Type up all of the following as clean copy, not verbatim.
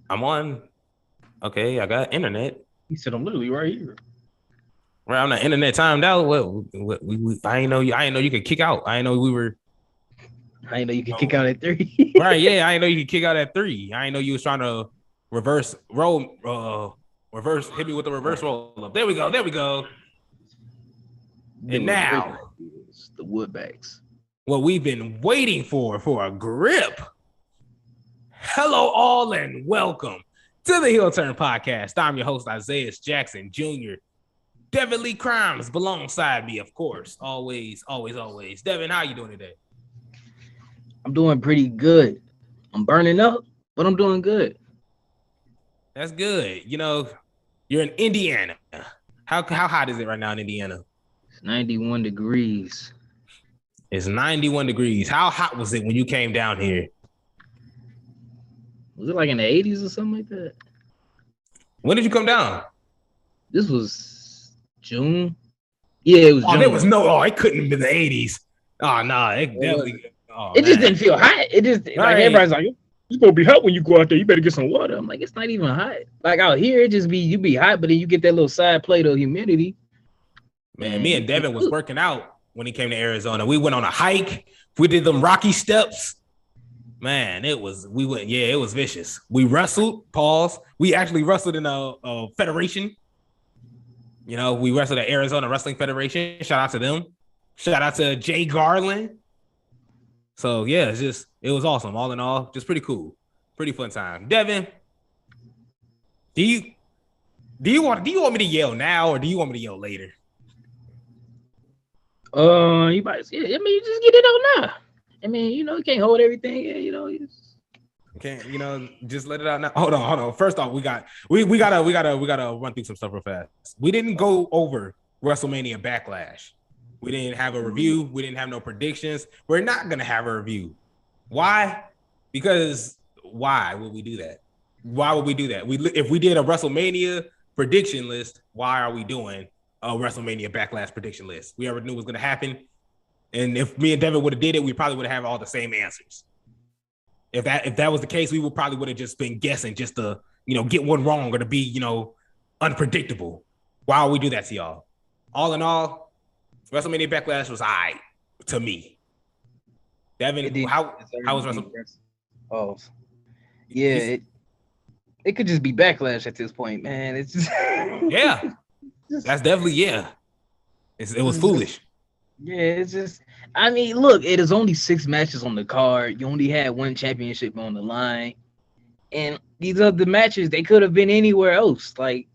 I'm on. Okay, I got internet. He said, I'm literally right here. Right, I'm the internet timed out. I ain't know you. I ain't know you could kick out. I ain't know we were. I didn't know you could kick Oh, out at three. right, yeah. I ain't know you could kick out at three. I ain't know you was trying to reverse roll. Reverse hit me with the reverse roll up. There we go. There we go. And Doing great now, ideas. The Woodbacks. what we've been waiting for a grip. Hello, all, and welcome to the Heel Turn Podcast. I'm your host, Isaiah Jackson Jr. Devin Lee Crimes alongside me, of course. Always, always, always. Devin, how you doing today? I'm doing pretty good. I'm burning up, but I'm doing good. That's good. You're in Indiana. How hot is it right now in Indiana? It's 91 degrees. It's 91 degrees. How hot was it when you came down here? Was it like in the 80s or something like that? When did you come down? This was June. Yeah, it was Oh, there was June. no. Oh, it couldn't have been the 80s. Oh, no, it definitely. Oh, It just man. didn't feel hot. It just All like right. everybody's like, it's gonna be hot when you go out there. You better get some water. I'm like, it's not even hot. Like out here, it just be you be hot, but then you get that little side plate of humidity. Man, me and Man, Devin was working out when he came to Arizona. We went on a hike. We did them rocky steps. Man, it was it was vicious. We wrestled. Pause. We actually wrestled in a federation. We wrestled at Arizona Wrestling Federation. Shout out to them. Shout out to Jay Garland. So yeah, it was awesome. All in all, just pretty cool, pretty fun time. Devin, do you do you want me to yell now or do you want me to yell later? you might. Yeah, I mean, you just get it on now. I mean, you can't hold everything. Yeah, Okay, just let it out now. Hold on. First off, we gotta run through some stuff real fast. We didn't go over WrestleMania Backlash. We didn't have a review. We didn't have no predictions. We're not gonna have a review. Why? Because why would we do that? Why would we do that? If we did a WrestleMania prediction list, why are we doing a WrestleMania Backlash prediction list? We already knew it was gonna happen, and if me and Devin would have did it, we probably would have all the same answers. If that was the case, we would probably have just been guessing just to get one wrong or to be unpredictable. Why would we do that to y'all? All in all, WrestleMania Backlash was I to me. it Devin, did how deserve was to be Wrestle? pressed. Oh, yeah. It could just be backlash at this point, man. It's just, Yeah, just, that's definitely yeah. It was just foolish. yeah. It's just. I mean, look, it is only 6 matches on the card. You only had one championship on the line, and these other matches they could have been anywhere else. Like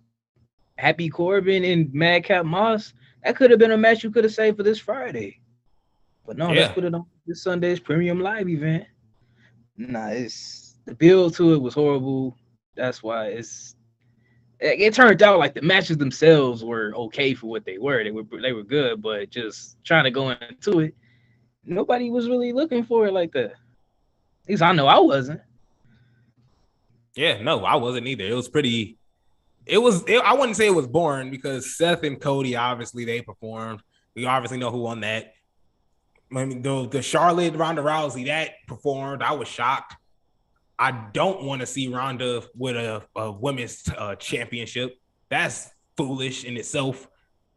Happy Corbin and Madcap Moss, that could have been a match you could have saved for this Friday. But no, let's Yeah, put it on this Sunday's premium live event. Nah, it's the build to it was horrible. That's why it turned out like the matches themselves were okay for what they were. They were good, but just trying to go into it, nobody was really looking for it like that. At least I know I wasn't. yeah. No, I wasn't either. It was pretty. I wouldn't say it was boring because Seth and Cody obviously they performed. We obviously know who won that. I mean, the Charlotte Ronda Rousey that performed, I was shocked. I don't want to see Ronda with a women's championship. That's foolish in itself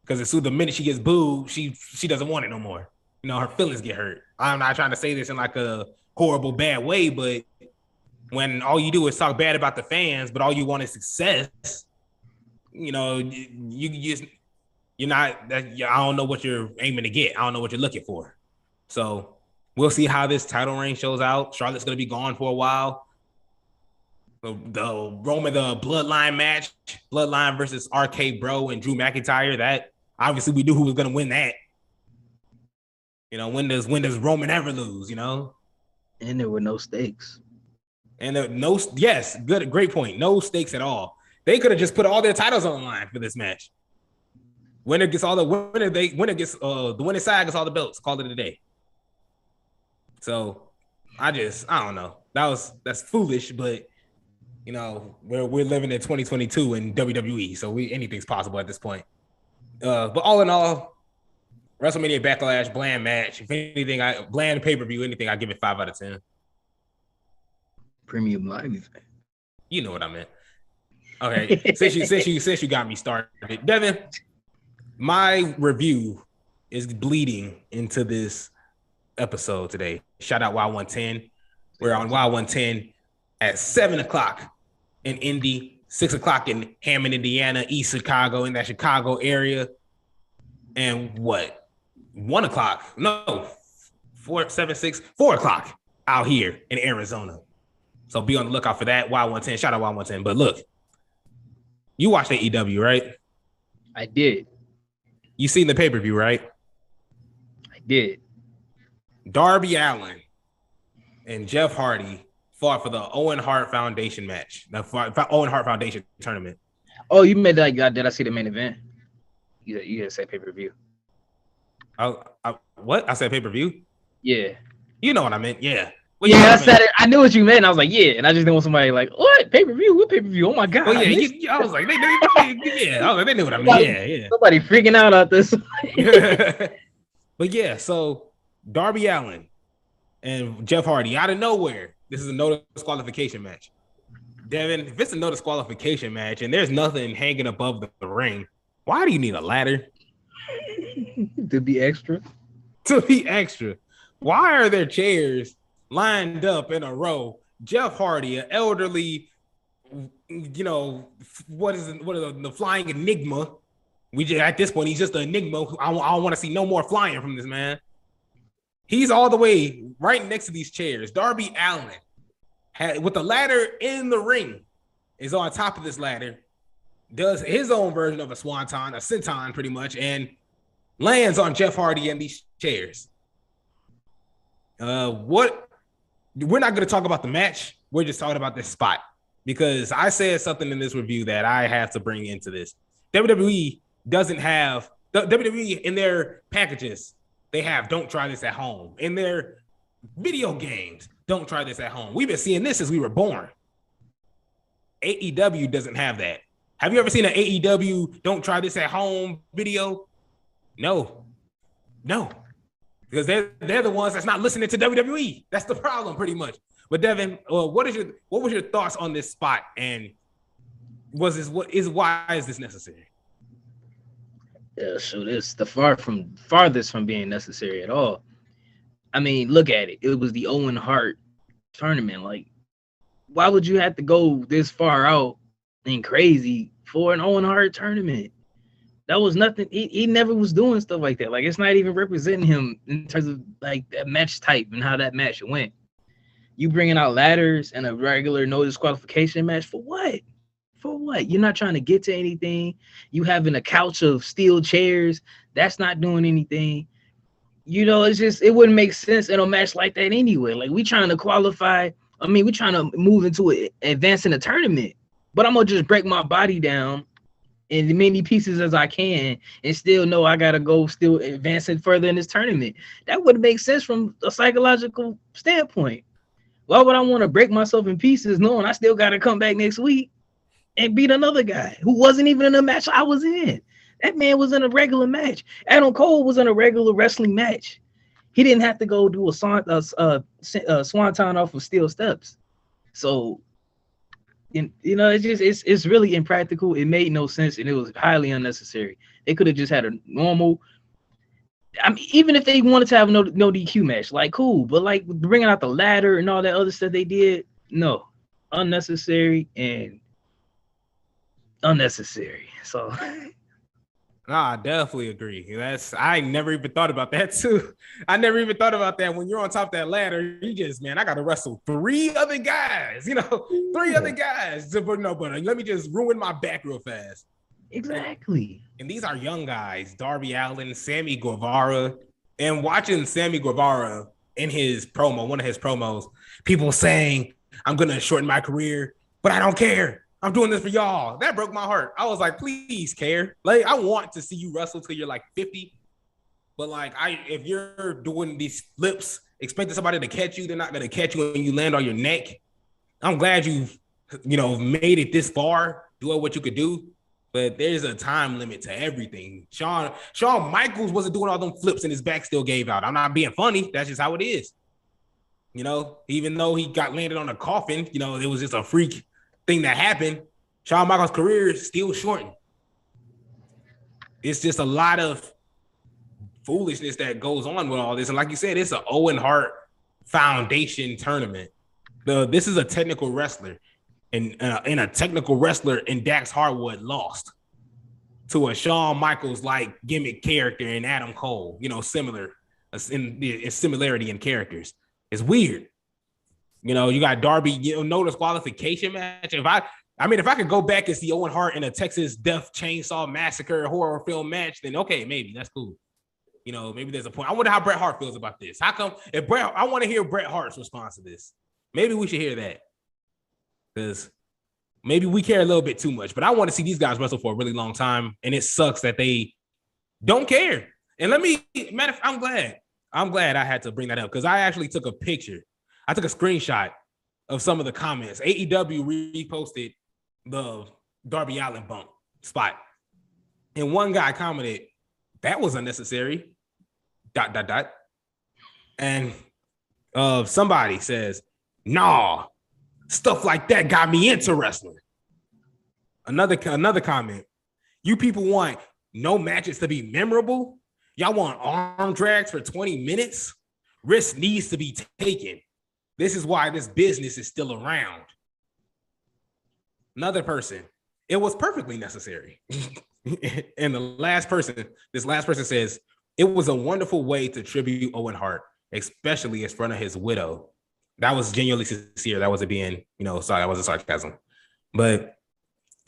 because as soon the minute she gets booed, she doesn't want it no more. Her feelings get hurt. I'm not trying to say this in like a horrible bad way, but when all you do is talk bad about the fans, but all you want is success, you just you're not that. I don't know what you're aiming to get. I don't know what you're looking for. So we'll see how this title reign shows out. Charlotte's gonna be gone for a while. The Roman the Bloodline match, Bloodline versus RK Bro and Drew McIntyre. That obviously we knew who was gonna win that. When does Roman ever lose? And there were no stakes. And no, yes, good, great point. No stakes at all. They could have just put all their titles on the line for this match. Winner gets all the winner gets the winning side gets all the belts. Call it a day. So I don't know. That's foolish, but we're living in 2022 in WWE, so anything's possible at this point. But all in all, WrestleMania Backlash, bland match. If anything, bland pay per view. Anything, I give it 5 out of 10. Premium live event. You know what I meant. Okay, since you got me started, Devin, my review is bleeding into this episode today. Shout out Y110. We're on Y110 at 7:00 in Indy, 6:00 in Hammond, Indiana, East Chicago, in that Chicago area. And what? 1:00? No, 4:00 out here in Arizona. So be on the lookout for that. Y110. Shout out Y110. But look, you watched AEW, right? I did. You seen the pay-per-view, right? I did. Darby Allin and Jeff Hardy fought for the Owen Hart Foundation match, the Owen Hart Foundation tournament. Oh, you made that? Did I see the main event? You didn't say pay-per-view. What? I said pay-per-view? Yeah. You know what I meant. Yeah. Well, yeah, I said it. I knew what you meant. I was like, yeah. And I just didn't want somebody like, what? Pay-per-view? What pay-per-view? Oh, my God. Well, yeah. I was like, yeah. I was like, they knew what I meant. Yeah. Somebody freaking out this. But yeah, so Darby Allin and Jeff Hardy out of nowhere. This is a no disqualification match. Devin, if it's a no disqualification match and there's nothing hanging above the ring, why do you need a ladder? To be extra. To be extra. Why are there chairs lined up in a row? Jeff Hardy, an elderly, what is the flying enigma? At this point, he's just an enigma. I don't want to see no more flying from this man. He's all the way right next to these chairs. Darby Allin, with the ladder in the ring, is on top of this ladder, does his own version of a swanton, a senton pretty much, and lands on Jeff Hardy and these chairs. We're not going to talk about the match. We're just talking about this spot because I said something in this review that I have to bring into this. WWE doesn't have WWE in their packages. They have "Don't try this at home" in their video games. Don't try this at home. We've been seeing this since we were born. AEW doesn't have that. Have you ever seen an AEW "Don't try this at home" video? No, because they're the ones that's not listening to WWE. That's the problem, pretty much. But Devin, what was your thoughts on this spot? And why is this necessary? Yeah, so this the farthest from being necessary at all. I mean, look at it. It was the Owen Hart tournament. Like, why would you have to go this far out and crazy for an Owen Hart tournament? That was nothing. He never was doing stuff like that. Like, it's not even representing him in terms of like that match type and how that match went. You bringing out ladders and a regular no disqualification match for what? For what? You're not trying to get to anything. You having a couch of steel chairs. That's not doing anything. It's just, it wouldn't make sense in a match like that anyway. Like, we trying to qualify. I mean, we trying to move into it, advance in the tournament. But I'm going to just break my body down in as many pieces as I can and still know I got to go still advancing further in this tournament. That wouldn't make sense from a psychological standpoint. Why would I want to break myself in pieces knowing I still got to come back next week and beat another guy who wasn't even in a match I was in? That man was in a regular match. Adam Cole was in a regular wrestling match. He didn't have to go do a swanton off of steel steps. So, it's really impractical. It made no sense, and it was highly unnecessary. They could have just had a normal. I mean, even if they wanted to have no DQ match, like, cool, but like bringing out the ladder and all that other stuff they did, no, unnecessary and unnecessary. So. I definitely agree. I never even thought about that too. I never even thought about that. When you're on top of that ladder, I got to wrestle three other guys, other guys. But let me just ruin my back real fast. Exactly. And these are young guys, Darby Allin, Sammy Guevara. And watching Sammy Guevara in his promo, one of his promos, people saying, I'm going to shorten my career, but I don't care. I'm doing this for y'all. That broke my heart. I was like, please care. Like, I want to see you wrestle till you're like 50. But like, if you're doing these flips, expecting somebody to catch you, they're not going to catch you when you land on your neck. I'm glad you've, made it this far, doing what you could do. But there's a time limit to everything. Shawn Michaels wasn't doing all them flips and his back still gave out. I'm not being funny. That's just how it is. Even though he got landed on a coffin, it was just a freak thing that happened, Shawn Michaels' career is still shortened. It's just a lot of foolishness that goes on with all this. And like you said, it's an Owen Hart Foundation tournament. This is a technical wrestler, and a technical wrestler in Dax Harwood lost to a Shawn Michaels like gimmick character in Adam Cole. Similar in similarity in characters. It's weird. You got Darby. No disqualification match. If I could go back and see Owen Hart in a Texas Death Chainsaw Massacre horror film match, then okay, maybe that's cool. Maybe there's a point. I wonder how Bret Hart feels about this. How come I want to hear Bret Hart's response to this. Maybe we should hear that. Because maybe we care a little bit too much. But I want to see these guys wrestle for a really long time. And it sucks that they don't care. And I'm glad I had to bring that up because I actually took a picture. I took a screenshot of some of the comments. AEW reposted the Darby Allin bump spot. And one guy commented, that was unnecessary. ... And somebody says, nah, stuff like that got me into wrestling. Another comment. You people want no matches to be memorable? Y'all want arm drags for 20 minutes? Risk needs to be taken. This is why this business is still around. Another person. It was perfectly necessary. And this last person says, it was a wonderful way to tribute Owen Hart, especially in front of his widow. That was genuinely sincere. That wasn't being, sorry, that wasn't sarcasm. But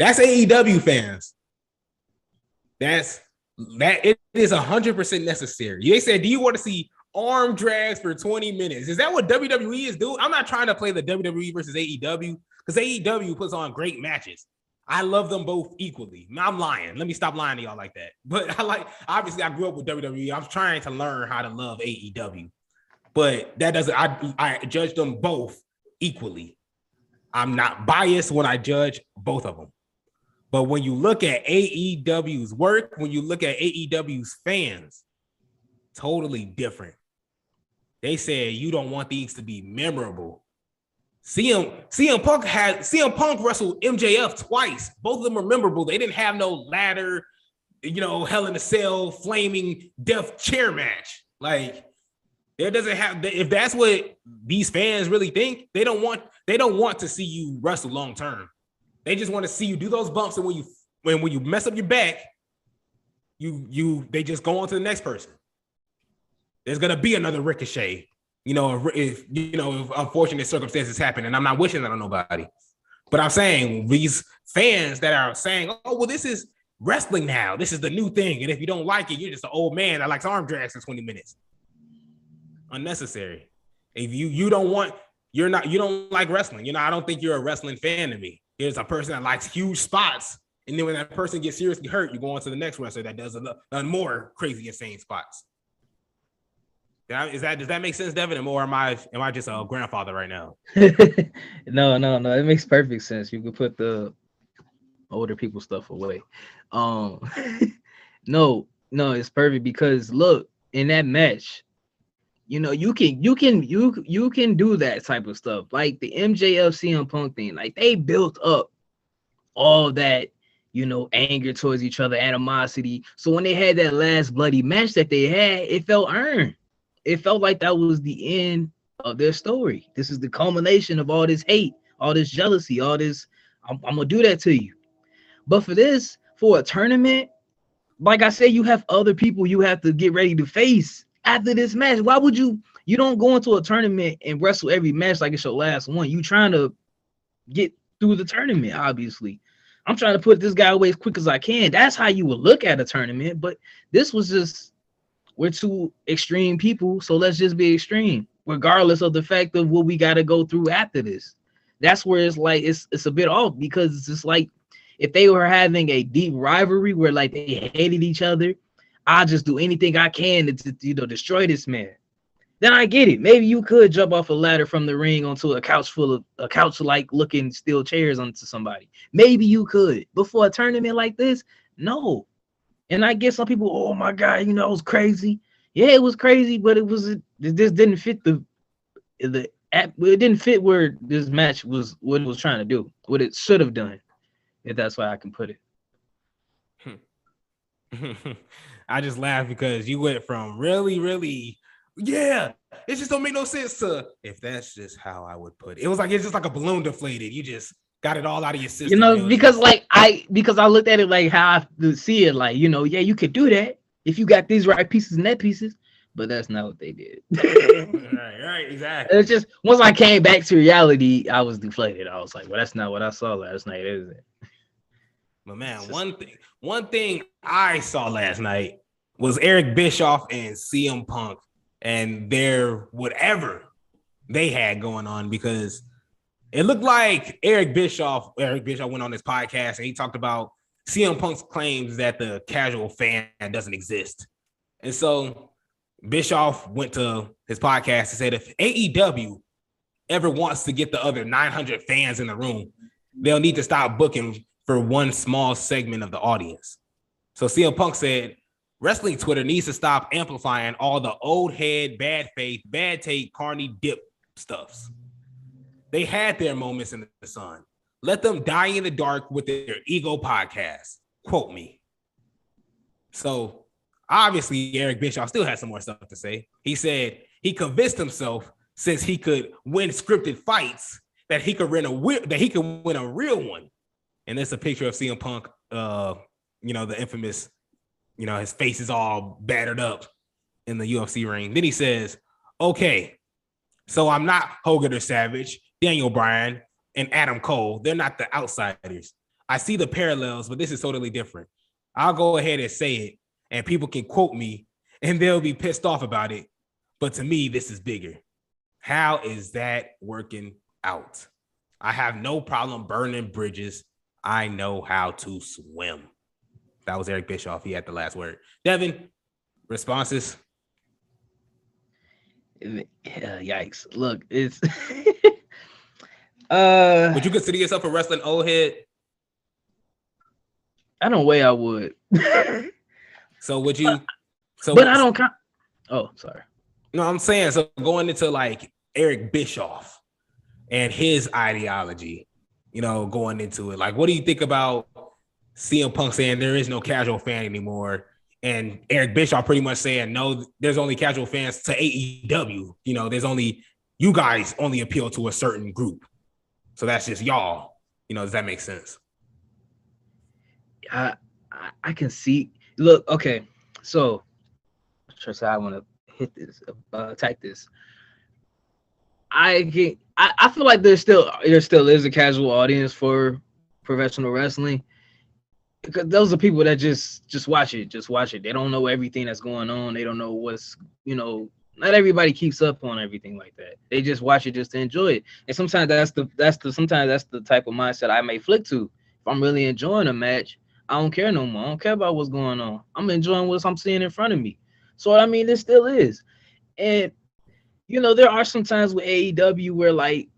that's AEW fans. It is 100% necessary. They said, do you want to see arm drags for 20 minutes? Is that what WWE is doing? I'm not trying to play the WWE versus AEW because AEW puts on great matches. I love them both equally. I'm lying. Let me stop lying to y'all like that. But obviously I grew up with WWE. I'm trying to learn how to love AEW. But that doesn't, I judge them both equally. I'm not biased when I judge both of them. But when you look at AEW's work, when you look at AEW's fans, totally different. They said you don't want these to be memorable. CM Punk wrestled MJF twice. Both of them are memorable. They didn't have no ladder, Hell in a Cell, flaming death chair match. There doesn't have. If that's what these fans really think, they don't want to see you wrestle long term. They just want to see you do those bumps, and when you mess up your back, they just go on to the next person. There's gonna be another Ricochet. If unfortunate circumstances happen, and I'm not wishing that on nobody, but I'm saying these fans that are saying, oh, well, this is wrestling now. This is the new thing. And if you don't like it, you're just an old man that likes arm drags for 20 minutes. Unnecessary. If you don't like wrestling. I don't think you're a wrestling fan to me. There's a person that likes huge spots. And then when that person gets seriously hurt, you go on to the next wrestler that does a more crazy, insane spots. Does that make sense, Devin? Or am I just a grandfather right now? No. It makes perfect sense. You can put the older people stuff away. No, it's perfect because look, in that match, you can do that type of stuff. Like the MJF CM Punk thing, like they built up all that, anger towards each other, animosity. So when they had that last bloody match that they had, it felt earned. It felt like that was the end of their story. This is the culmination of all this hate, all this jealousy, all this, I'm going to do that to you. But for a tournament, like I said, you have other people you have to get ready to face after this match. Why would you don't go into a tournament and wrestle every match like it's your last one. You trying to get through the tournament, obviously. I'm trying to put this guy away as quick as I can. That's how you would look at a tournament. But this was just, we're two extreme people, so let's just be extreme, regardless of the fact of what we got to go through after this. That's where it's like it's a bit off because it's just like if they were having a deep rivalry where like they hated each other, I'll just do anything I can to destroy this man. Then I get it. Maybe you could jump off a ladder from the ring onto a couch like looking steel chairs onto somebody. Maybe you could, but for a tournament like this, no. And I get some people, oh my God, it was crazy. Yeah, it was crazy, but this didn't fit the it didn't fit where this match was, what it was trying to do, what it should have done, if that's why I can put it. I just laugh because you went from really, yeah, it just don't make no sense to if that's just how I would put it. It was like it's just like a balloon deflated. You just got it all out of your system. You know, because I looked at it like how I see it, like, you know, yeah, you could do that if you got these right pieces and that pieces, but that's not what they did. right, exactly. It's just once I came back to reality, I was deflated. I was like, well, that's not what I saw last night, is it? But man, one thing I saw last night was Eric Bischoff and CM Punk and their whatever they had going on, because it looked like Eric Bischoff went on this podcast and he talked about CM Punk's claims that the casual fan doesn't exist. And so Bischoff went to his podcast and said, if AEW ever wants to get the other 900 fans in the room, they'll need to stop booking for one small segment of the audience. So CM Punk said, wrestling Twitter needs to stop amplifying all the old head, bad faith, bad take, carny dip stuffs. They had their moments in the sun. Let them die in the dark with their ego podcast. Quote me. So obviously Eric Bischoff still has some more stuff to say. He said he convinced himself, since he could win scripted fights, that he could win a real one. And there's a picture of CM Punk, the infamous, his face is all battered up in the UFC ring. Then he says, okay, so I'm not Hogan or Savage, Daniel Bryan, and Adam Cole. They're not the outsiders. I see the parallels, but this is totally different. I'll go ahead and say it, and people can quote me, and they'll be pissed off about it. But to me, this is bigger. How is that working out? I have no problem burning bridges. I know how to swim. That was Eric Bischoff. He had the last word. Devin, responses? Yikes. Look, it's would you consider yourself a wrestling old head? I don't way I would. So would you? But I don't count. Oh, sorry. No, I'm saying, so going into like Eric Bischoff and his ideology, going into it, like, what do you think about CM Punk saying there is no casual fan anymore, and Eric Bischoff pretty much saying no, there's only casual fans to AEW. There's only, you guys only appeal to a certain group, so that's just y'all. Does that make sense? I can see. Look, okay, so I want to hit this, attack this. I feel like there still is a casual audience for professional wrestling, because those are people that just watch it. They don't know everything that's going on. They don't know what's, not everybody keeps up on everything like that. They just watch it just to enjoy it. And sometimes that's the type of mindset I may flick to. If I'm really enjoying a match, I don't care no more. I don't care about what's going on. I'm enjoying what I'm seeing in front of me. So I mean, there still is. And there are some times with AEW where like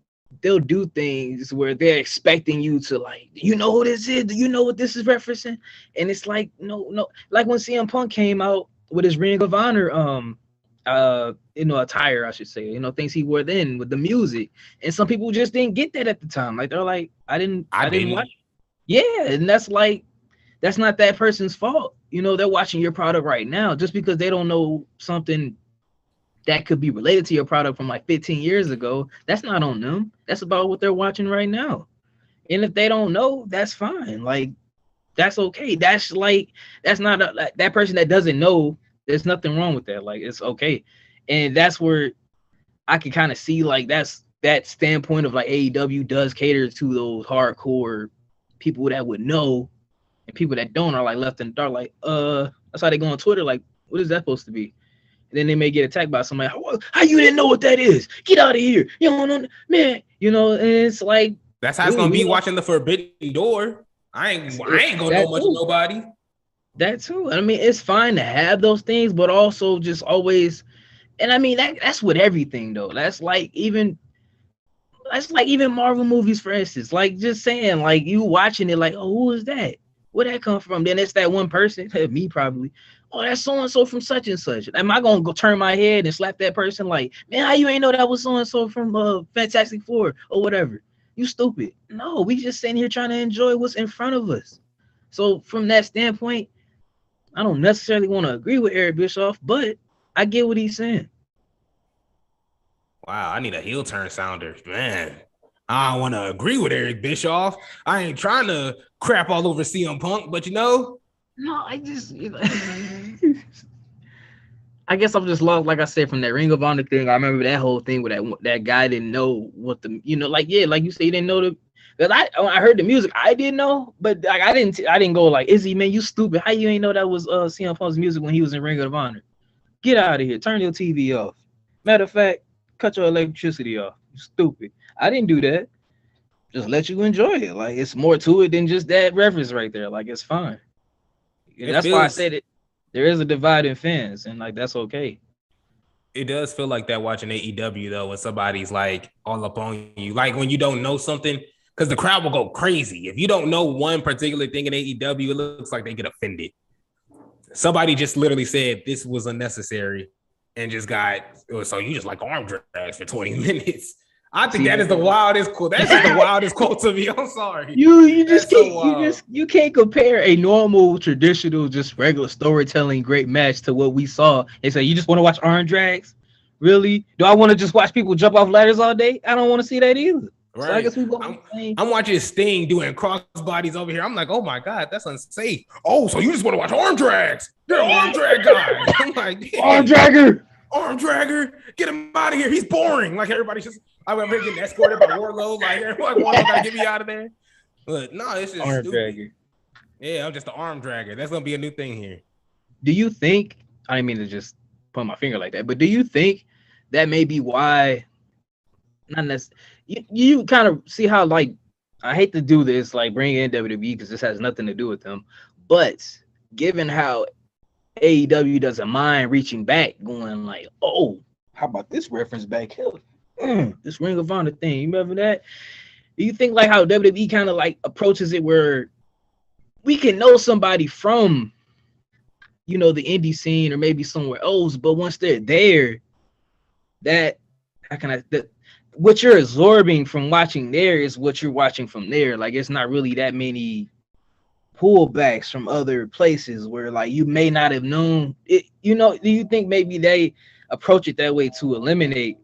they'll do things where they're expecting you to, like, who this is? Do you know what this is referencing? And it's like, no. Like when CM Punk came out with his Ring of Honor attire, I should say, things he wore then with the music. And some people just didn't get that at the time. Like they're like, I didn't watch. Yeah, and that's not that person's fault. They're watching your product right now. Just because they don't know something that could be related to your product from like 15 years ago, that's not on them. That's about what they're watching right now. And if they don't know, that's fine. Like, that's okay. That's not that person that doesn't know. There's nothing wrong with that. Like, it's okay. And that's where I can kind of see, like, that's that standpoint of like AEW does cater to those hardcore people that would know, and people that don't are like left in the dark. Like, that's how they go on Twitter. Like, what is that supposed to be? And then they may get attacked by somebody. How you didn't know what that is? Get out of here! You don't know, man. And it's like, that's how it's gonna be watching the Forbidden Door. I ain't gonna know much of nobody. That too. I mean, it's fine to have those things, but also just always. And I mean, that's with everything though. That's like even Marvel movies, for instance. Like, just saying, like, you watching it, like, oh, who is that? Where'd that come from? Then it's that one person, me probably, oh, that's so and so from such and such. Am I gonna go turn my head and slap that person like, man, how you ain't know that was so and so from Fantastic Four or whatever? You stupid. No, we just sitting here trying to enjoy what's in front of us. So from that standpoint, I don't necessarily want to agree with Eric Bischoff, but I get what he's saying. Wow, I need a heel turn sounder, man. I don't want to agree with Eric Bischoff. I ain't trying to crap all over CM Punk, but No, I guess I'm just lost, like I said, from that Ring of Honor thing. I remember that whole thing where that guy didn't know what the, like you say, he didn't know because I heard the music, I didn't know, but like I didn't go like, Izzy, man, you stupid. How you ain't know that was CM Punk's music when he was in Ring of Honor? Get out of here. Turn your TV off. Matter of fact, cut your electricity off. You stupid. I didn't do that. Just let you enjoy it. Like, it's more to it than just that reference right there. Like, it's fine. And that's why I said it. There is a divide in fans, and like that's okay. It does feel like that watching AEW though, when somebody's like all up on you, like when you don't know something, because the crowd will go crazy. If you don't know one particular thing in AEW, it looks like they get offended. Somebody just literally said this was unnecessary, and just got, so you just like arm drags for 20 minutes. I think that is the wildest quote. That's just the wildest quote to me. I'm sorry. You just can't you can't compare a normal, traditional, just regular storytelling great match to what we saw and say you just want to watch arm drags. Really? Do I want to just watch people jump off ladders all day? I don't want to see that either. Right. So I guess I'm watching Sting doing crossbodies over here. I'm like, oh my God, that's unsafe. Oh, so you just want to watch arm drags? You're an arm drag guy. I'm like, arm dragger, get him out of here. He's boring. Like everybody's just, I remember getting escorted by Wardlow. Like everyone gotta get me out of there. But no, it's just arm dragger. Yeah, I'm just an arm dragger. That's gonna be a new thing here. Do you think? I didn't mean to just put my finger like that, but do you think that may be why? Not necessarily. You kind of see how, like, I hate to do this, like bring in WWE because this has nothing to do with them, but given how AEW doesn't mind reaching back, going like, oh, how about this reference back here? This Ring of Honor thing, you remember that? Do you think like how WWE kind of like approaches it where we can know somebody from, the indie scene or maybe somewhere else, but once they're there, what you're absorbing from watching there is what you're watching from there. Like, it's not really that many pullbacks from other places where like you may not have known it. Do you think maybe they approach it that way to eliminate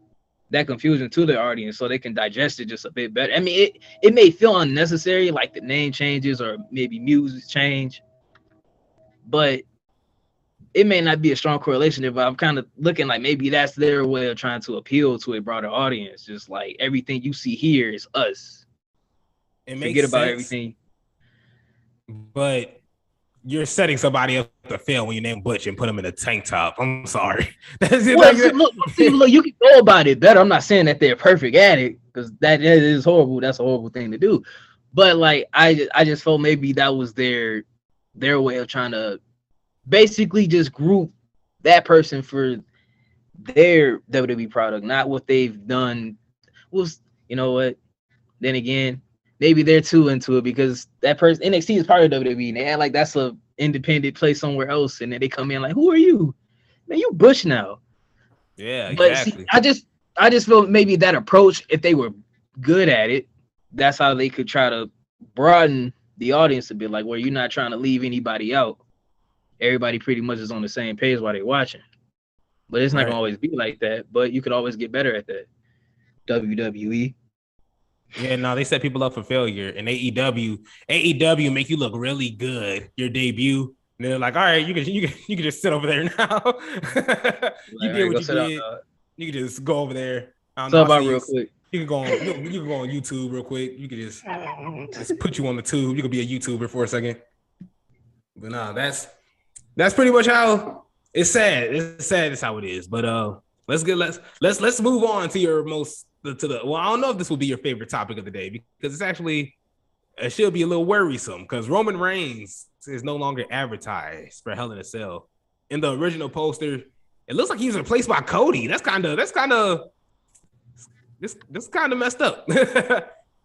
that confusion to the audience so they can digest it just a bit better? I mean, it may feel unnecessary, like the name changes or maybe music change, but it may not be a strong correlation there, but I'm kind of looking like maybe that's their way of trying to appeal to a broader audience. Just like everything you see here is us. Forget about everything. But you're setting somebody up to fail when you name Butch and put him in a tank top. I'm sorry. Look, you can go about it better. I'm not saying that they're perfect at it because that is horrible. That's a horrible thing to do. But like, I just felt maybe that was their way of trying to basically just group that person for their WWE product, not what they've done. Was, you know what? Then again, maybe they're too into it because that person, NXT is part of WWE, and they act like that's a independent place somewhere else, and then they come in like, who are you? Man, you Bush now. Yeah, exactly. But see, I just feel maybe that approach, if they were good at it, that's how they could try to broaden the audience a bit, like where you're not trying to leave anybody out. Everybody pretty much is on the same page while they're watching. But it's not gonna always be like that. But you could always get better at that. WWE. Yeah, no, they set people up for failure. And AEW make you look really good your debut. And they're like, all right, you can just sit over there now. You did what you did. You can just go over there. Real quick. You can go on YouTube real quick. You can just put you on the tube. You can be a YouTuber for a second. But no, that's pretty much how it's sad. It's sad. It's how it is. But let's move on to your well, I don't know if this will be your favorite topic of the day because it should be a little worrisome because Roman Reigns is no longer advertised for Hell in a Cell. In the original poster, it looks like he was replaced by Cody. That's kind of messed up.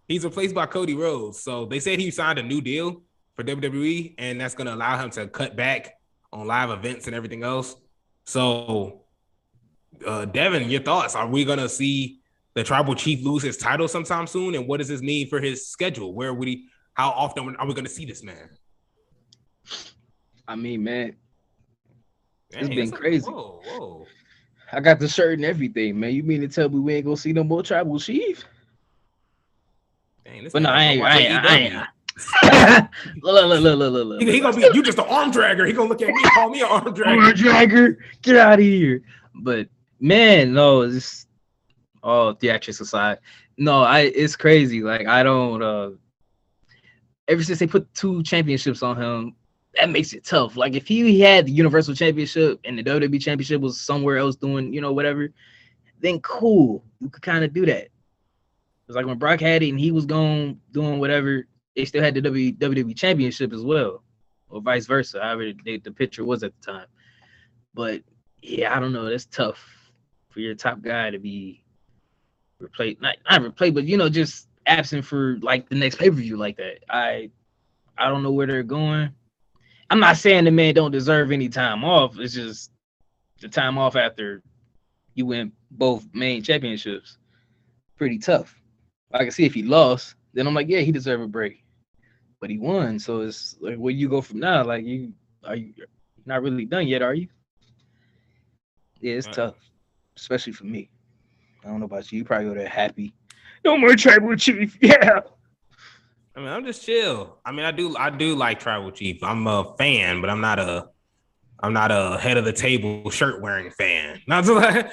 He's replaced by Cody Rhodes. So they said he signed a new deal for WWE, and that's going to allow him to cut back on live events and everything else. So, Devin, your thoughts? Are we gonna see the tribal chief lose his title sometime soon? And what does this mean for his schedule? Where would he? How often are we gonna see this man? I mean, man, Dang, it's been crazy. Whoa. I got the shirt and everything, man. You mean to tell me we ain't gonna see no more tribal chief? Dang, but no, I ain't. Look. He gonna be you just an arm dragger. He gonna look at me, call me an arm dragger. Arm dragger, get out of here. But man, no, it's all theatrics aside. No, it's crazy. Like I don't. Ever since they put 2 championships on him, that makes it tough. Like if he had the Universal Championship and the WWE Championship was somewhere else doing, whatever, then cool, you could kind of do that. It's like when Brock had it and he was doing whatever, they still had the WWE Championship as well, or vice versa, however the picture was at the time. But yeah, I don't know. That's tough for your top guy to be replaced, not replaced, but just absent for like the next pay-per-view like that. I don't know where they're going. I'm not saying the man don't deserve any time off. It's just the time off after you win both main championships. Pretty tough. I can see if he lost, then I'm like, yeah, he deserves a break. But he won, so it's like, where you go from now? Like, you not really done yet, are you? Yeah, it's tough, especially for me. I don't know about you. You probably go there happy. No more tribal chief. Yeah. I mean, I'm just chill. I mean, I do like Tribal Chief. I'm a fan, but I'm not a head of the table shirt wearing fan. Not to like,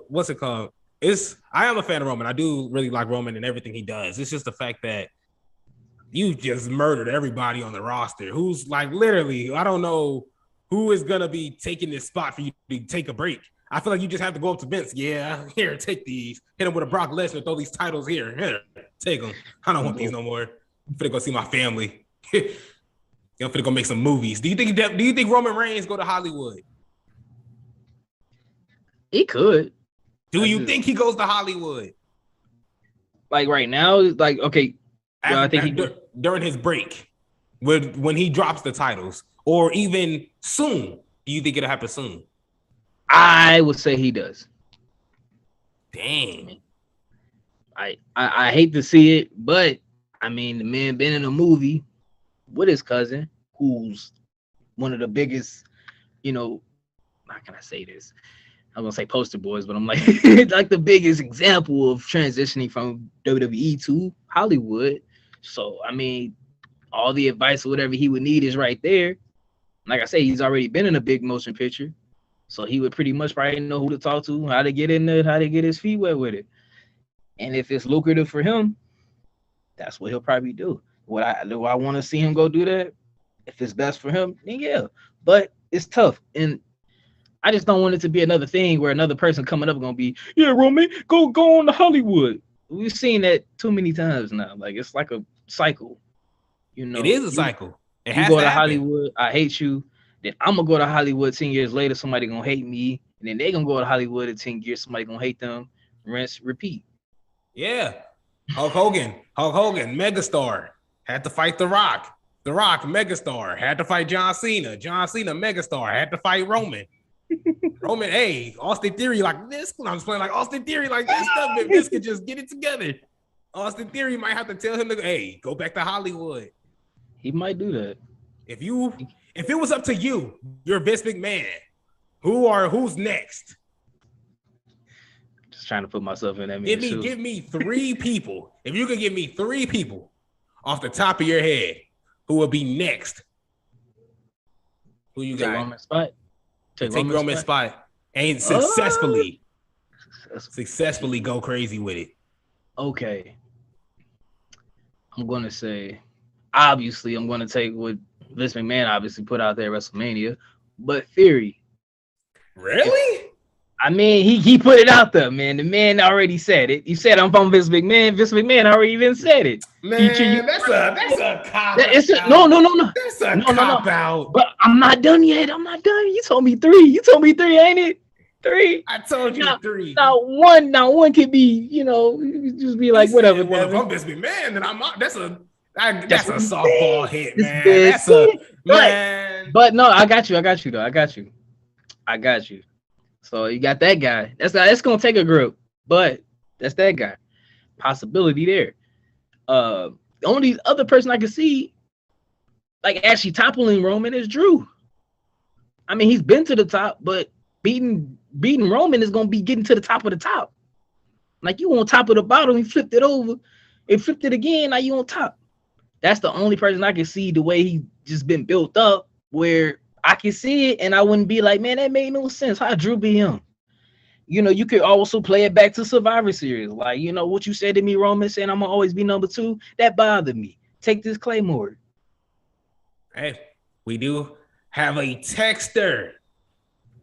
what's it called? I am a fan of Roman. I do really like Roman and everything he does. It's just the fact that you just murdered everybody on the roster. Who's like literally, I don't know who is gonna be taking this spot for you to take a break. I feel like you just have to go up to Vince. Yeah, here, take these. Hit him with a Brock Lesnar. Throw these titles here. Here, take them. I don't want these no more. I'm finna go see my family. I'm finna go make some movies. Do you think Roman Reigns go to Hollywood? He could. Do you think he goes to Hollywood? Like right now, like okay. I think during his break, when he drops the titles, or even soon. Do you think it'll happen soon? I would say he does. Dang. I hate to see it, but I mean the man been in a movie with his cousin, who's one of the biggest, how can I say this? I'm gonna say poster boys, but I'm like like the biggest example of transitioning from WWE to Hollywood. So I mean, all the advice or whatever he would need is right there. Like I say, he's already been in a big motion picture. So he would pretty much probably know who to talk to, how to get in there, how to get his feet wet with it. And if it's lucrative for him, that's what he'll probably do. Do I want to see him go do that? If it's best for him, then yeah. But it's tough. And I just don't want it to be another thing where another person coming up gonna be, yeah, Roman, go on to Hollywood. We've seen that too many times now. Like it's like a cycle. It is a cycle. It has to Hollywood, I hate you. Then I'm gonna go to Hollywood 10 years later, somebody gonna hate me, and then they gonna go to Hollywood in 10 years, somebody gonna hate them, rinse, repeat. Yeah. Hulk Hogan, megastar, had to fight The Rock. The Rock, megastar, had to fight John Cena. John Cena, megastar, had to fight Roman. Roman, hey, Austin Theory like this. I'm just playing like Austin Theory like this stuff, but this could just get it together. Austin Theory might have to tell him to, hey, go back to Hollywood. He might do that. If it was up to you, you're Vince McMahon. Who's next? Just trying to put myself in that. Give me 3 people. If you could give me 3 people off the top of your head, who would be next? Who you got? Roman spot. Take Roman spot and successfully go crazy with it. Okay. I'm gonna say, obviously, I'm gonna take what Vince McMahon obviously put out there at WrestleMania, but Theory. Really? I mean, he put it out there, man. The man already said it. He said, I'm from Vince McMahon. Vince McMahon already even said it. Man, that's a cop out. No. That's a cop out. But I'm not done yet. You told me 3. ain't it? 3. I told you 3. Now one could be, just be like, whatever. Well, if I'm Vince McMahon, then that's That's a softball hit, man. That's man. But no, I got you. I got you. So you got that guy. That's gonna take a group, but that's that guy. Possibility there. The only other person I can see like actually toppling Roman is Drew. I mean, he's been to the top, but beating Roman is gonna be getting to the top of the top. Like you on top of the bottom, he flipped it over, and flipped it again. Now you on top. That's the only person I can see the way he just been built up, where I can see it, and I wouldn't be like, man, that made no sense. How Drew be him? You know, you could also play it back to Survivor Series. Like, you know, what you said to me, Roman, saying I'm gonna always be number 2, that bothered me. Take this Claymore. Hey, we do have a texter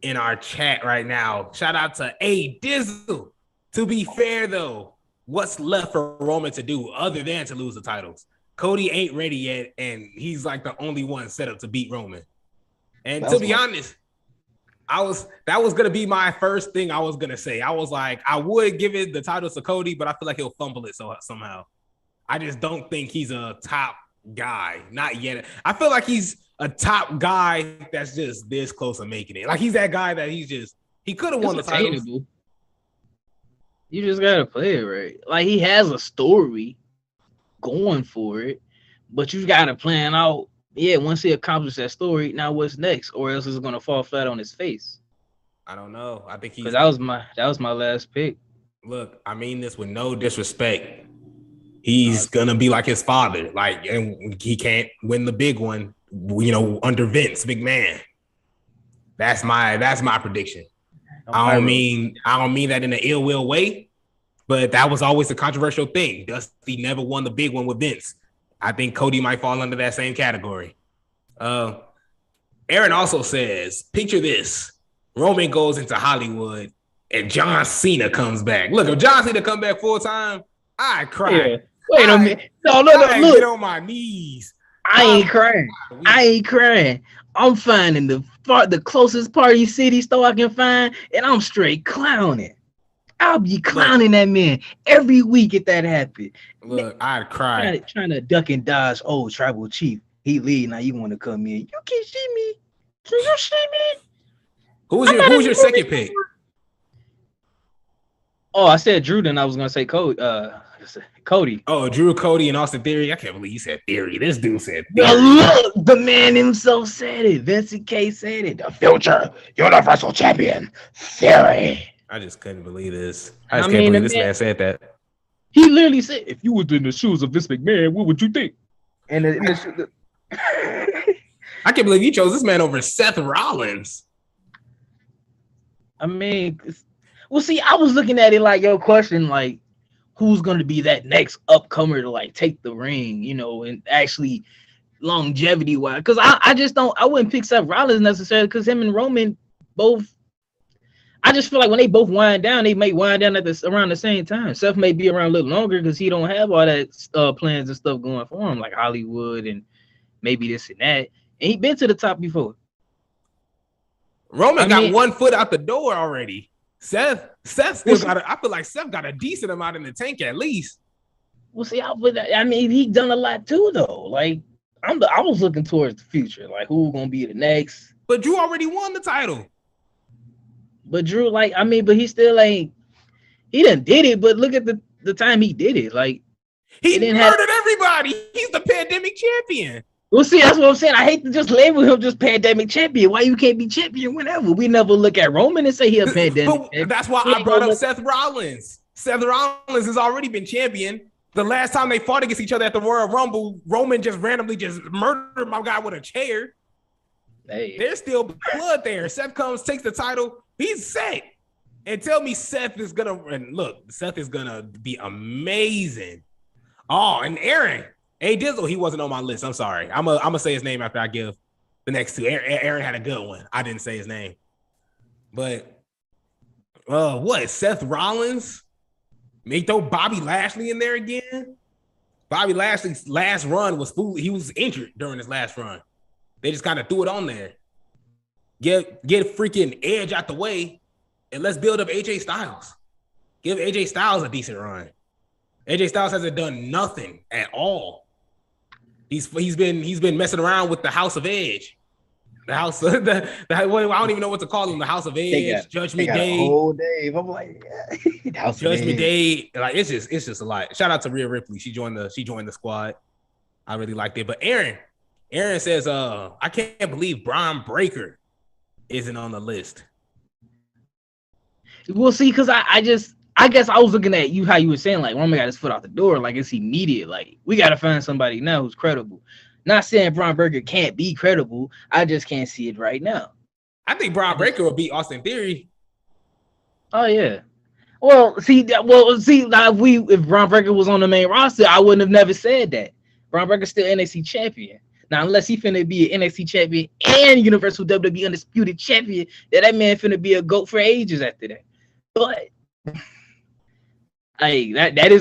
in our chat right now. Shout out to A Dizzle. To be fair, though, what's left for Roman to do other than to lose the titles? Cody ain't ready yet, and he's like the only one set up to beat Roman. And to be honest, that was gonna be my first thing I was gonna say. I was like, I would give it the titles to Cody, but I feel like he'll fumble it somehow. I just don't think he's a top guy, not yet. I feel like he's a top guy that's just this close to making it. Like he's that guy that he could have won the titles. You just gotta play it right. Like he has a story going for it, but you gotta plan out. Yeah, once he accomplishes that story, now what's next? Or else it's gonna fall flat on his face. I don't know. I think because that was my last pick. Look, I mean this with no disrespect. He's gonna be like his father, like, and he can't win the big one, you know, under Vince McMahon. That's my prediction. I don't mean that in an ill will way, but that was always a controversial thing. Dusty never won the big one with Vince. I think Cody might fall under that same category. Aaron also says, picture this. Roman goes into Hollywood and John Cena comes back. Look, if John Cena come back full time, I cry. Yeah. Wait a minute. No, look. Get on my knees. I ain't crying. I'm finding the closest party city store I can find, and I'm straight clowning. I'll be clowning that man every week if that happened. Look, I'd cry. Trying to duck and dodge. Oh, tribal chief. He lead. Now you want to come in. You can see me. Can you see me? Who was your second pick? Oh, I said Drew, then I was gonna say Cody. Cody. Oh, Drew, Cody, and Austin Theory. I can't believe you said Theory. This dude said Theory. Look, the man himself said it. Vincent K said it. The future Universal Champion Theory. I just couldn't believe this. I can't believe this man said that. He literally said, "If you was in the shoes of Vince McMahon, what would you think?" And I can't believe you chose this man over Seth Rollins. I mean, well, see, I was looking at it like your question, like, who's going to be that next upcomer to like take the ring, you know, and actually longevity wise? Because I wouldn't pick Seth Rollins necessarily because him and Roman both. I just feel like when they both wind down, they may wind down around the same time. Seth may be around a little longer because he don't have all that plans and stuff going for him, like Hollywood and maybe this and that. And he been to the top before. Roman got 1 foot out the door already. Seth still got. I feel like Seth got a decent amount in the tank at least. Well, see, I mean, he done a lot too, though. Like I was looking towards the future, like who's gonna be the next. But Drew already won the title. But Drew, like, I mean, but he still ain't. He done did it, but look at the time he did it. Like he murdered everybody. He's the pandemic champion. Well, see, that's what I'm saying. I hate to just label him just pandemic champion. Why you can't be champion whenever? We never look at Roman and say he a pandemic champion. That's why I brought up Seth Rollins. Seth Rollins has already been champion. The last time they fought against each other at the Royal Rumble, Roman just randomly just murdered my guy with a chair. Hey. There's still blood there. Seth comes, takes the title. He's set. And tell me Seth is going to, and look, Seth is going to be amazing. Oh, and Aaron. A Dizzle, he wasn't on my list. I'm sorry. I'm gonna say his name after I give the next two. Aaron had a good one. I didn't say his name. But what? Seth Rollins? May throw Bobby Lashley in there again? Bobby Lashley's last run was fool. He was injured during his last run. They just kind of threw it on there. Get freaking Edge out the way, and let's build up AJ Styles. Give AJ Styles a decent run. AJ Styles hasn't done nothing at all. He's been messing around with the House of Edge. The house, I don't even know what to call them. The House of Edge, Judgment Day. Whole Dave. I'm like, House Judgment Day. Like it's just a lot. Shout out to Rhea Ripley. She joined the squad. I really liked it. But Aaron says, I can't believe Bron Breakker isn't on the list. Well, see, because I guess I was looking at you how you were saying, like, Roman got his foot out the door, like it's immediate. Like, we gotta find somebody now who's credible. Not saying Bron Breakker can't be credible. I just can't see it right now. I think Bron Breakker will beat Austin Theory. Oh yeah. Well, see, now if Bron Breakker was on the main roster, I wouldn't have never said that. Bron Breakker's still NXT champion. Now, unless he finna be an NXT champion and Universal WWE Undisputed champion, that man finna be a GOAT for ages after that. But that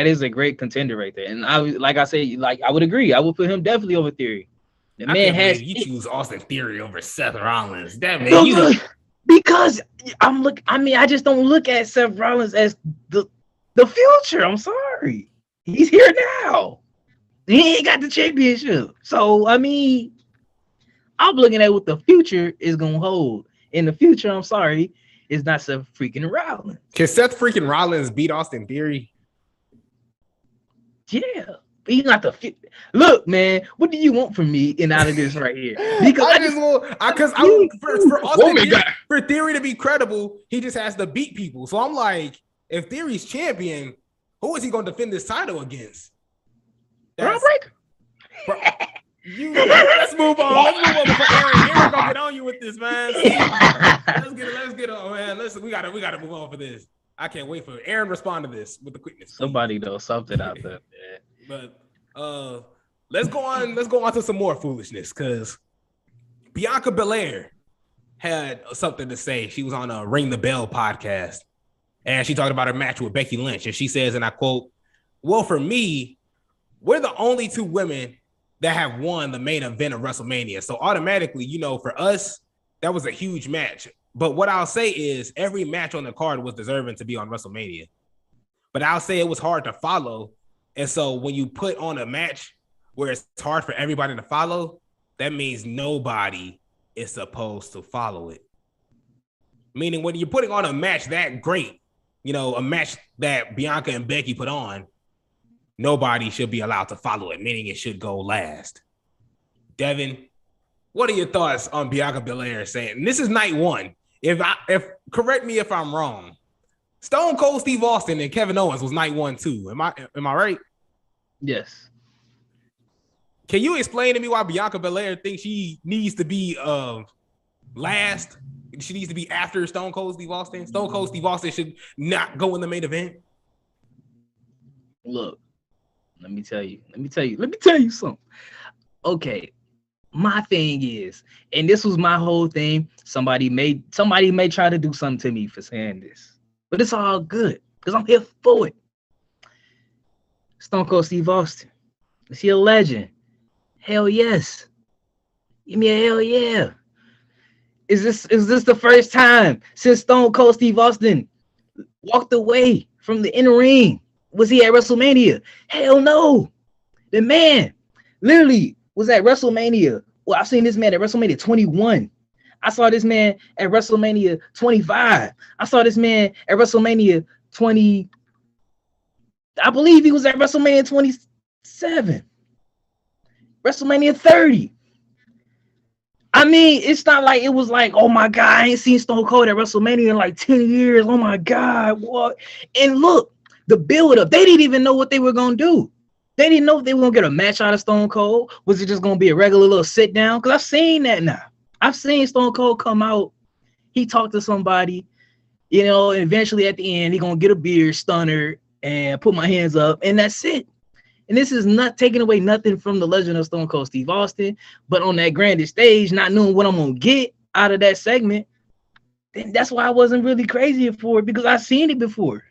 is a great contender right there. And I would agree. I would put him definitely over Theory. The man has you choose Austin Theory over Seth Rollins. That man, because I just don't look at Seth Rollins as the future. I'm sorry. He's here now. He ain't got the championship. So I'm looking at what the future is gonna hold. In the future, I'm sorry, is not Seth freaking Rollins. Can Seth freaking Rollins beat Austin Theory? Yeah, but he's not the fit. Look, man, what do you want from me in out of this right here? Because for Theory to be credible, he just has to beat people. So I'm like, if Theory's champion, who is he going to defend this title against? Bron Breakker. Let's move on. Before Aaron gonna get on you with this, man. Let's get on, man. Listen, we gotta move on for this. I can't wait for Aaron to respond to this with the quickness. Somebody knows something out there, man. But let's go on to some more foolishness, because Bianca Belair had something to say. She was on a Ring the Bell podcast, and she talked about her match with Becky Lynch, and she says, and I quote, "Well, for me, we're the only two women that have won the main event of WrestleMania. So automatically, for us, that was a huge match. But what I'll say is every match on the card was deserving to be on WrestleMania. But I'll say it was hard to follow. And so when you put on a match where it's hard for everybody to follow, that means nobody is supposed to follow it. Meaning when you're putting on a match that great, a match that Bianca and Becky put on, nobody should be allowed to follow it, meaning it should go last. Devin, what are your thoughts on Bianca Belair saying? And this is night one. If correct me if I'm wrong. Stone Cold Steve Austin and Kevin Owens was night one too. Am I right? Yes. Can you explain to me why Bianca Belair thinks she needs to be last? She needs to be after Stone Cold Steve Austin. Stone Cold Steve Austin should not go in the main event. Look. Let me tell you something. Okay, my thing is, and this was my whole thing. Somebody may try to do something to me for saying this, but it's all good because I'm here for it. Stone Cold Steve Austin, is he a legend? Hell yes. Give me a hell yeah. Is this the first time since Stone Cold Steve Austin walked away from the inner ring? Was he at WrestleMania? Hell no. The man literally was at WrestleMania. Well, I've seen this man at WrestleMania 21. I saw this man at WrestleMania 25. I saw this man at WrestleMania 20. I believe he was at WrestleMania 27. WrestleMania 30. It's not like it was like, oh my God, I ain't seen Stone Cold at WrestleMania in like 10 years. Oh my God, what? And look, the build up, they didn't even know what they were going to do. They didn't know if they were going to get a match out of Stone Cold. Was it just going to be a regular little sit down? Because I've seen that now. I've seen Stone Cold come out. He talked to somebody, and eventually at the end, he going to get a beer, stunner, and put my hands up, and that's it. And this is not taking away nothing from the legend of Stone Cold Steve Austin, but on that grandest stage, not knowing what I'm going to get out of that segment, then that's why I wasn't really crazy for it, because I've seen it before.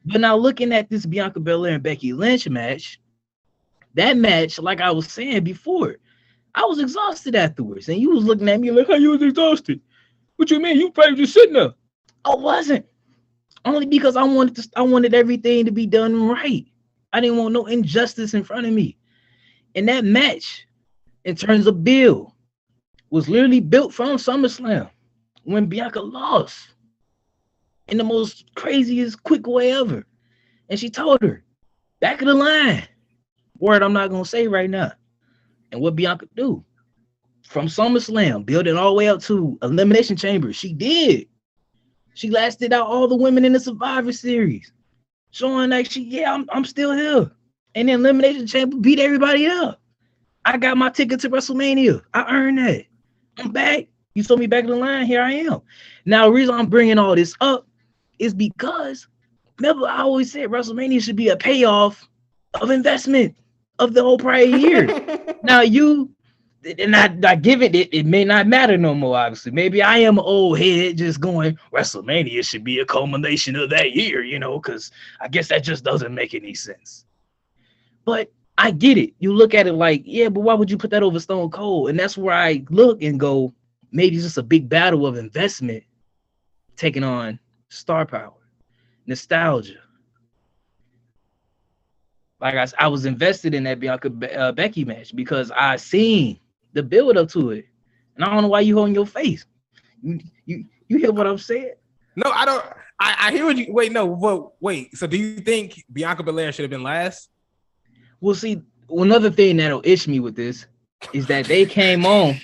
But now looking at this Bianca Belair and Becky Lynch match, that match, like I was saying before, I was exhausted afterwards. And you was looking at me like, how you was exhausted? What you mean? You probably just sitting there. I wasn't. Only because I wanted everything to be done right. I didn't want no injustice in front of me. And that match, in terms of build, was literally built from SummerSlam when Bianca lost in the most craziest, quick way ever. And she told her, back of the line, word I'm not going to say right now. And what Bianca do? From SummerSlam, build it all the way up to Elimination Chamber. She did. She lasted out all the women in the Survivor Series, showing like I'm still here. And then Elimination Chamber beat everybody up. I got my ticket to WrestleMania. I earned that. I'm back. You saw me back in the line. Here I am. Now, the reason I'm bringing all this up is because, remember, I always said WrestleMania should be a payoff of investment of the whole prior year. Now, I give it may not matter no more, obviously. Maybe I am an old head just going, WrestleMania should be a culmination of that year, because I guess that just doesn't make any sense. But I get it. You look at it like, yeah, but why would you put that over Stone Cold? And that's where I look and go, maybe it's just a big battle of investment taking on star power, nostalgia. Like I was invested in that Bianca Becky match because I seen the build up to it, and I don't know why you holding your face. You hear what I'm saying? No, I don't. I hear what you. Wait, no, but wait. So do you think Bianca Belair should have been last? Well, see, another thing that'll itch me with this is that they came on.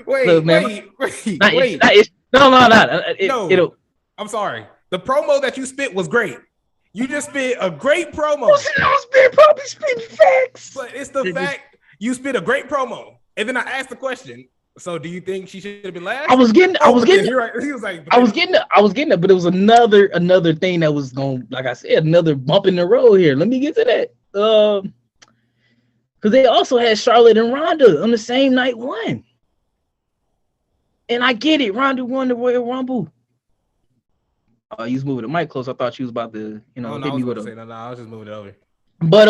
Wait. No. I'm sorry. The promo that you spit was great. You just spit a great promo. Probably spit facts. But it's the fact you spit a great promo. And then I asked the question. So do you think she should have been last? I was getting it, but it was another thing that was going, like I said, another bump in the road here. Let me get to that. Because they also had Charlotte and Ronda on the same night one. And I get it. Ronda won the Royal Rumble. You was moving the mic close. I thought you was about to, hit me with a. I was just moving it over. But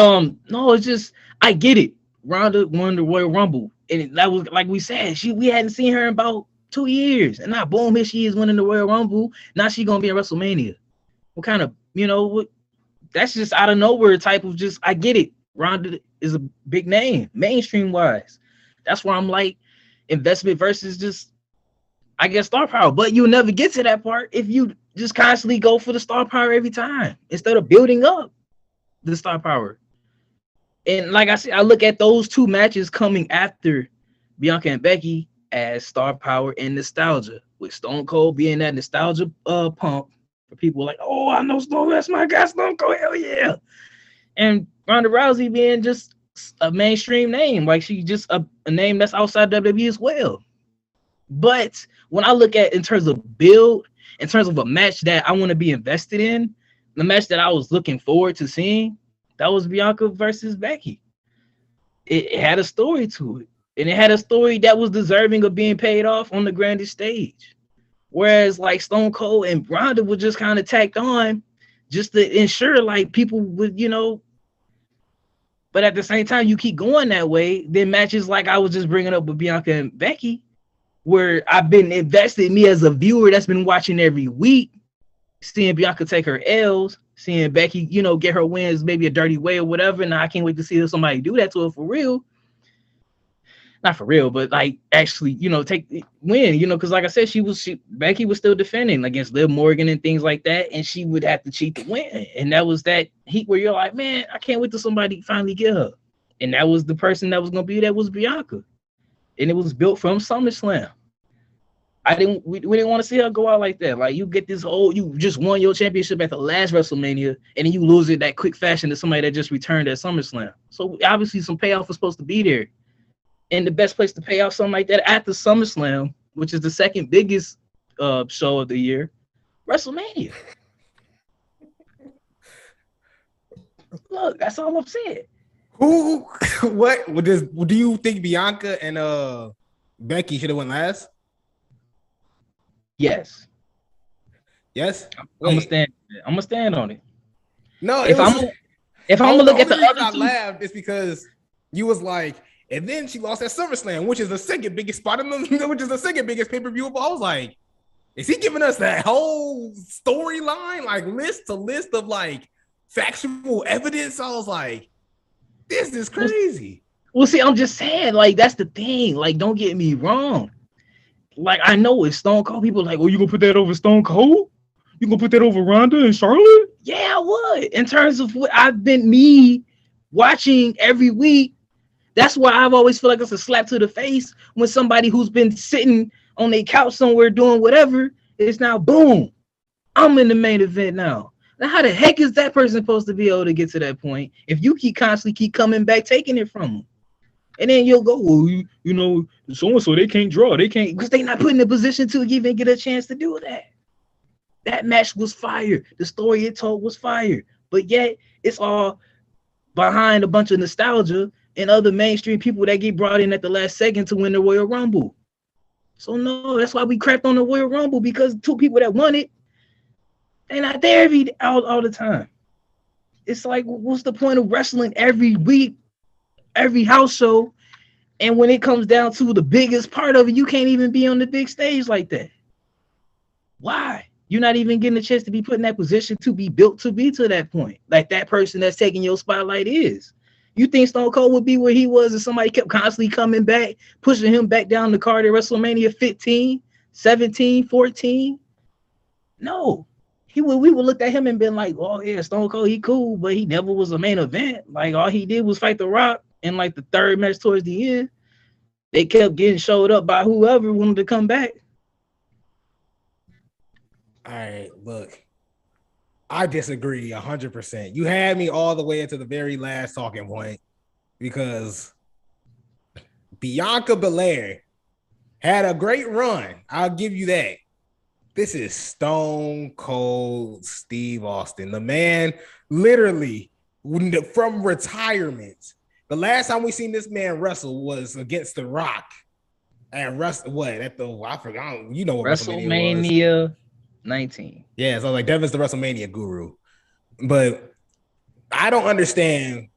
no, it's just I get it. Ronda won the Royal Rumble, and that was like we said. We hadn't seen her in about 2 years, and now boom, here she is winning the Royal Rumble. Now she gonna be in WrestleMania. What kind of what? That's just out of nowhere type of just. I get it. Ronda is a big name, mainstream wise. That's why I'm like investment versus just, I guess, star power. But you'll never get to that part if you just constantly go for the star power every time instead of building up the star power. And like I said, I look at those two matches coming after Bianca and Becky as star power and nostalgia, with Stone Cold being that nostalgia pump for people like, oh, I know Stone, that's my guy, Stone Cold, hell yeah. And Ronda Rousey being just a mainstream name, like she just a name that's outside WWE as well. But when I look at in terms of build, in terms of a match that I want to be invested in, the match that I was looking forward to seeing, that was Bianca versus Becky. It had a story to it, and it had a story that was deserving of being paid off on the grandest stage. Whereas like Stone Cold and Ronda were just kind of tacked on just to ensure like people would, but at the same time, you keep going that way, then matches like I was just bringing up with Bianca and Becky, where I've been invested, me as a viewer that's been watching every week, seeing Bianca take her L's, seeing Becky, get her wins, maybe a dirty way or whatever. And I can't wait to see somebody do that to her for real. Not for real, but like actually, win, because like I said, Becky was still defending against Liv Morgan and things like that. And she would have to cheat to win. And that was that heat where you're like, man, I can't wait till somebody finally get her. And that was the person that was going to be, that was Bianca. And it was built from SummerSlam. We didn't want to see her go out like that. Like you get this you just won your championship at the last WrestleMania, and then you lose it that quick fashion to somebody that just returned at SummerSlam. So obviously some payoff was supposed to be there. And the best place to pay off something like that after SummerSlam, which is the second biggest show of the year, WrestleMania. Look, that's all I'm saying. Do you think Bianca and Becky should have went last? Yes. Yes. I'm gonna stand on it. No, if I'm gonna look at the other two, I laughed. It's because you was like, and then she lost at SummerSlam, which is the second biggest spot which is the second biggest pay-per-view. I was like, is he giving us that whole storyline, like list of like factual evidence? I was like, this is crazy. Well, see, I'm just saying, like, that's the thing. Like, don't get me wrong. Like, I know it's Stone Cold. People are like, oh, you gonna put that over Stone Cold? You gonna put that over Ronda and Charlotte? Yeah, I would. In terms of what I've been watching every week, that's why I've always felt like it's a slap to the face when somebody who's been sitting on their couch somewhere doing whatever is now boom, I'm in the main event now. Now, how the heck is that person supposed to be able to get to that point if you constantly keep coming back, taking it from them? And then you'll go, well, you know, so-and-so, they can't draw. They can't, because they're not put in a position to even get a chance to do that. That match was fire. The story it told was fire. But yet, it's all behind a bunch of nostalgia and other mainstream people that get brought in at the last second to win the Royal Rumble. So, no, that's why we crapped on the Royal Rumble, because two people that won it, they're not there all the time. It's like, what's the point of wrestling every week, every house show, and when it comes down to the biggest part of it, you can't even be on the big stage like that? Why? You're not even getting a chance to be put in that position to be built to be to that point, like that person that's taking your spotlight is. You think Stone Cold would be where he was if somebody kept constantly coming back, pushing him back down the card at WrestleMania 15, 17, 14? No. We would look at him and been like, oh yeah, Stone Cold, he cool, but he never was a main event. Like, all he did was fight The Rock in like the third match towards the end. They kept getting showed up by whoever wanted to come back. All right, look, I disagree 100%. You had me all the way into the very last talking point because Bianca Belair had a great run. I'll give you that. This is Stone Cold Steve Austin, the man literally from retirement. The last time we seen this man wrestle was against The Rock and I forgot. You know what WrestleMania was. 19. Yeah, so like Devin's the WrestleMania guru. But I don't understand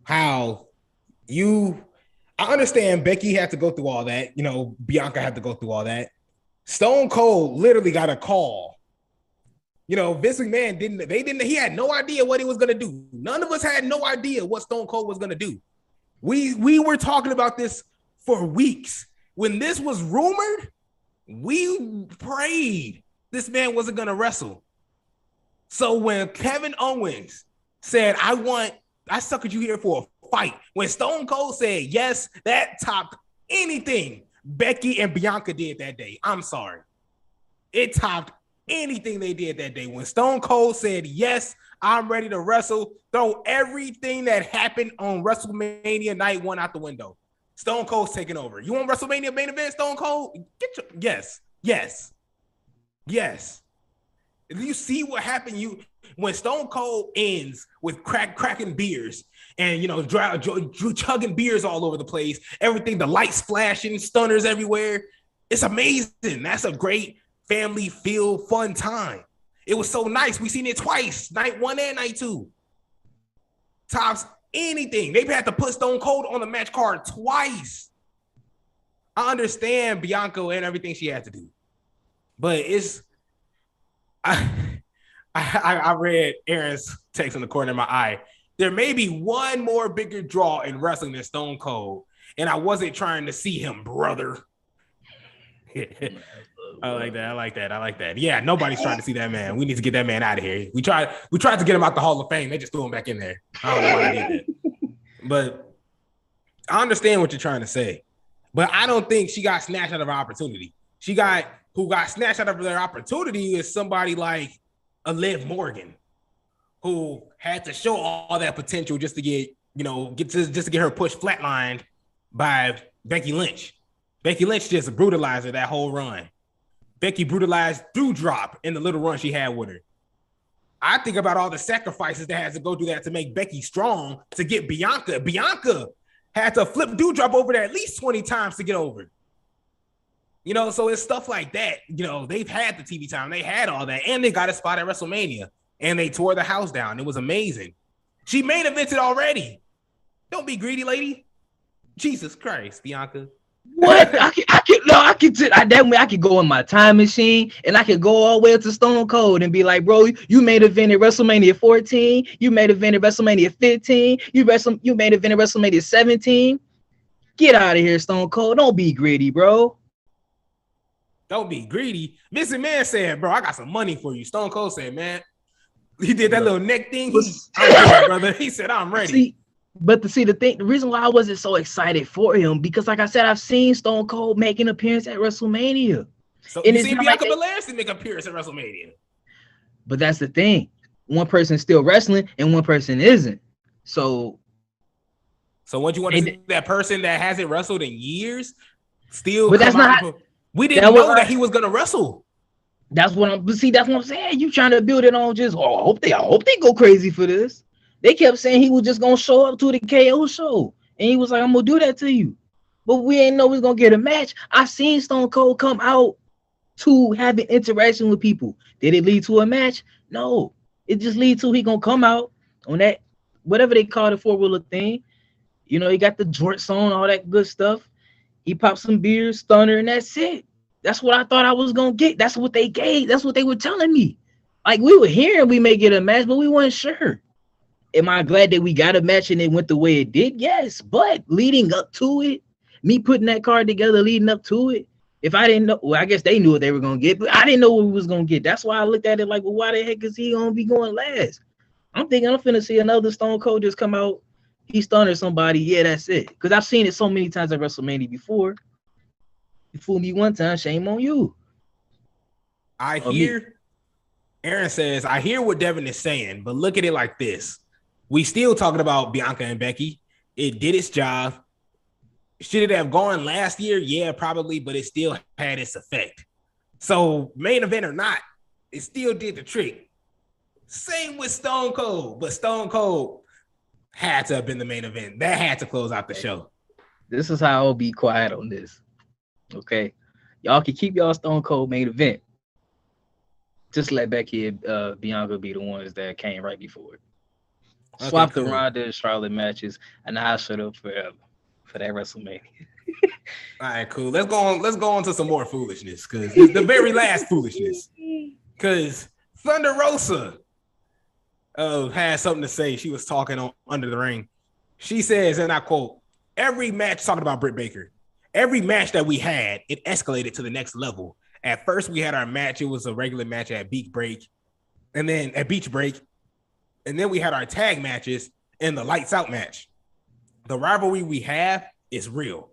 how I understand Becky had to go through all that. You know, Bianca had to go through all that. Stone Cold literally got a call. You know, Vince McMahon he had no idea what he was gonna do. None of us had no idea what Stone Cold was gonna do. We were talking about this for weeks. When this was rumored, we prayed this man wasn't gonna wrestle. So when Kevin Owens said, I suckered you here for a fight, when Stone Cold said yes, that topped anything Becky and Bianca did that day. I'm sorry. It topped anything they did that day. When Stone Cold said, yes, I'm ready to wrestle, throw everything that happened on WrestleMania night 1 out the window. Stone Cold's taking over. You want WrestleMania main event, Stone Cold? Yes. You see what happened when Stone Cold ends with cracking beers and, you know, chugging beers all over the place, everything, the lights flashing, stunners everywhere. It's amazing. That's a great family feel fun time. It was so nice. We seen it twice, night 1 and night 2. Tops anything. They had to put Stone Cold on the match card twice. I understand Bianca and everything she had to do, but I read Aaron's text in the corner of my eye. There may be one more bigger draw in wrestling than Stone Cold, and I wasn't trying to see him, brother. I like that. Yeah, nobody's trying to see that man. We need to get that man out of here. We tried to get him out the Hall of Fame. They just threw him back in there. I don't know why they did that. But I understand what you're trying to say. But I don't think she got snatched out of her opportunity. Who got snatched out of their opportunity is somebody like a Liv Morgan, who had to show all that potential just to get her pushed flatlined by Becky Lynch. Becky Lynch just brutalized her that whole run. Becky brutalized Doudrop in the little run she had with her. I think about all the sacrifices that had to go through that to make Becky strong to get Bianca. Bianca had to flip Doudrop over there at least 20 times to get over. You know, so it's stuff like that. You know, they've had the TV time. They had all that. And they got a spot at WrestleMania. And they tore the house down. It was amazing. She main evented already. Don't be greedy, lady. Jesus Christ, Bianca. What? I could go in my time machine and I could go all the way up to Stone Cold and be like, bro, you made a event at WrestleMania 14, you made a event at WrestleMania 15, you made a event at WrestleMania 17. Get out of here, Stone Cold. Don't be greedy, bro. Don't be greedy. Mr. Man said, bro, I got some money for you. Stone Cold said, man, he did that little neck thing. I'm ready, brother. He said, I'm ready. The reason why I wasn't so excited for him, because like I said, I've seen Stone Cold make an appearance at WrestleMania. So and you seen Bianca Belair make an appearance at WrestleMania. But that's the thing. One person's still wrestling and one person isn't. So what you want to see that person that hasn't wrestled in years still? But that's not. We didn't know that he was gonna wrestle. That's what I'm saying. You trying to build it on just I hope they go crazy for this. They kept saying he was just gonna show up to the KO show, and he was like, "I'm gonna do that to you," but we ain't know we was gonna get a match. I seen Stone Cold come out to have an interaction with people. Did it lead to a match? No, it just lead to he gonna come out on that whatever they call the 4-wheeler thing. You know, he got the jorts on, all that good stuff. He popped some beers, stunner, and that's it. That's what I thought I was gonna get. That's what they gave. That's what they were telling me. Like, we were hearing we may get a match, but we weren't sure. Am I glad that we got a match and it went the way it did? Yes, but leading up to it, me putting that card together, leading up to it, if I didn't know, well, I guess they knew what they were gonna get, but I didn't know what we was gonna get. That's why I looked at it like, well, why the heck is he gonna be going last? I'm thinking I'm finna see another Stone Cold just come out. He stunned somebody. Yeah, that's it. Because I've seen it so many times at WrestleMania before. You fool me one time, shame on you. Aaron says, I hear what Devin is saying, but look at it like this. We still talking about Bianca and Becky. It did its job. Should it have gone last year? Yeah, probably, but it still had its effect. So main event or not, it still did the trick. Same with Stone Cold, but Stone Cold had to have been the main event. That had to close out the show. This is how I'll be quiet on this. Okay. Y'all can keep y'all Stone Cold main event. Just let Becky and Bianca be the ones that came right before it. Swap the Ronda and Charlotte matches, and I'll shut up forever for that WrestleMania. All right, cool. Let's go on to some more foolishness, because it's the very last foolishness. Because Thunder Rosa had something to say. She was talking on Under the Ring. She says, and I quote, every match, talking about Britt Baker, every match that we had, it escalated to the next level. At first, we had our match. It was a regular match at Beach Break. And then we had our tag matches and the Lights Out match. The rivalry we have is real.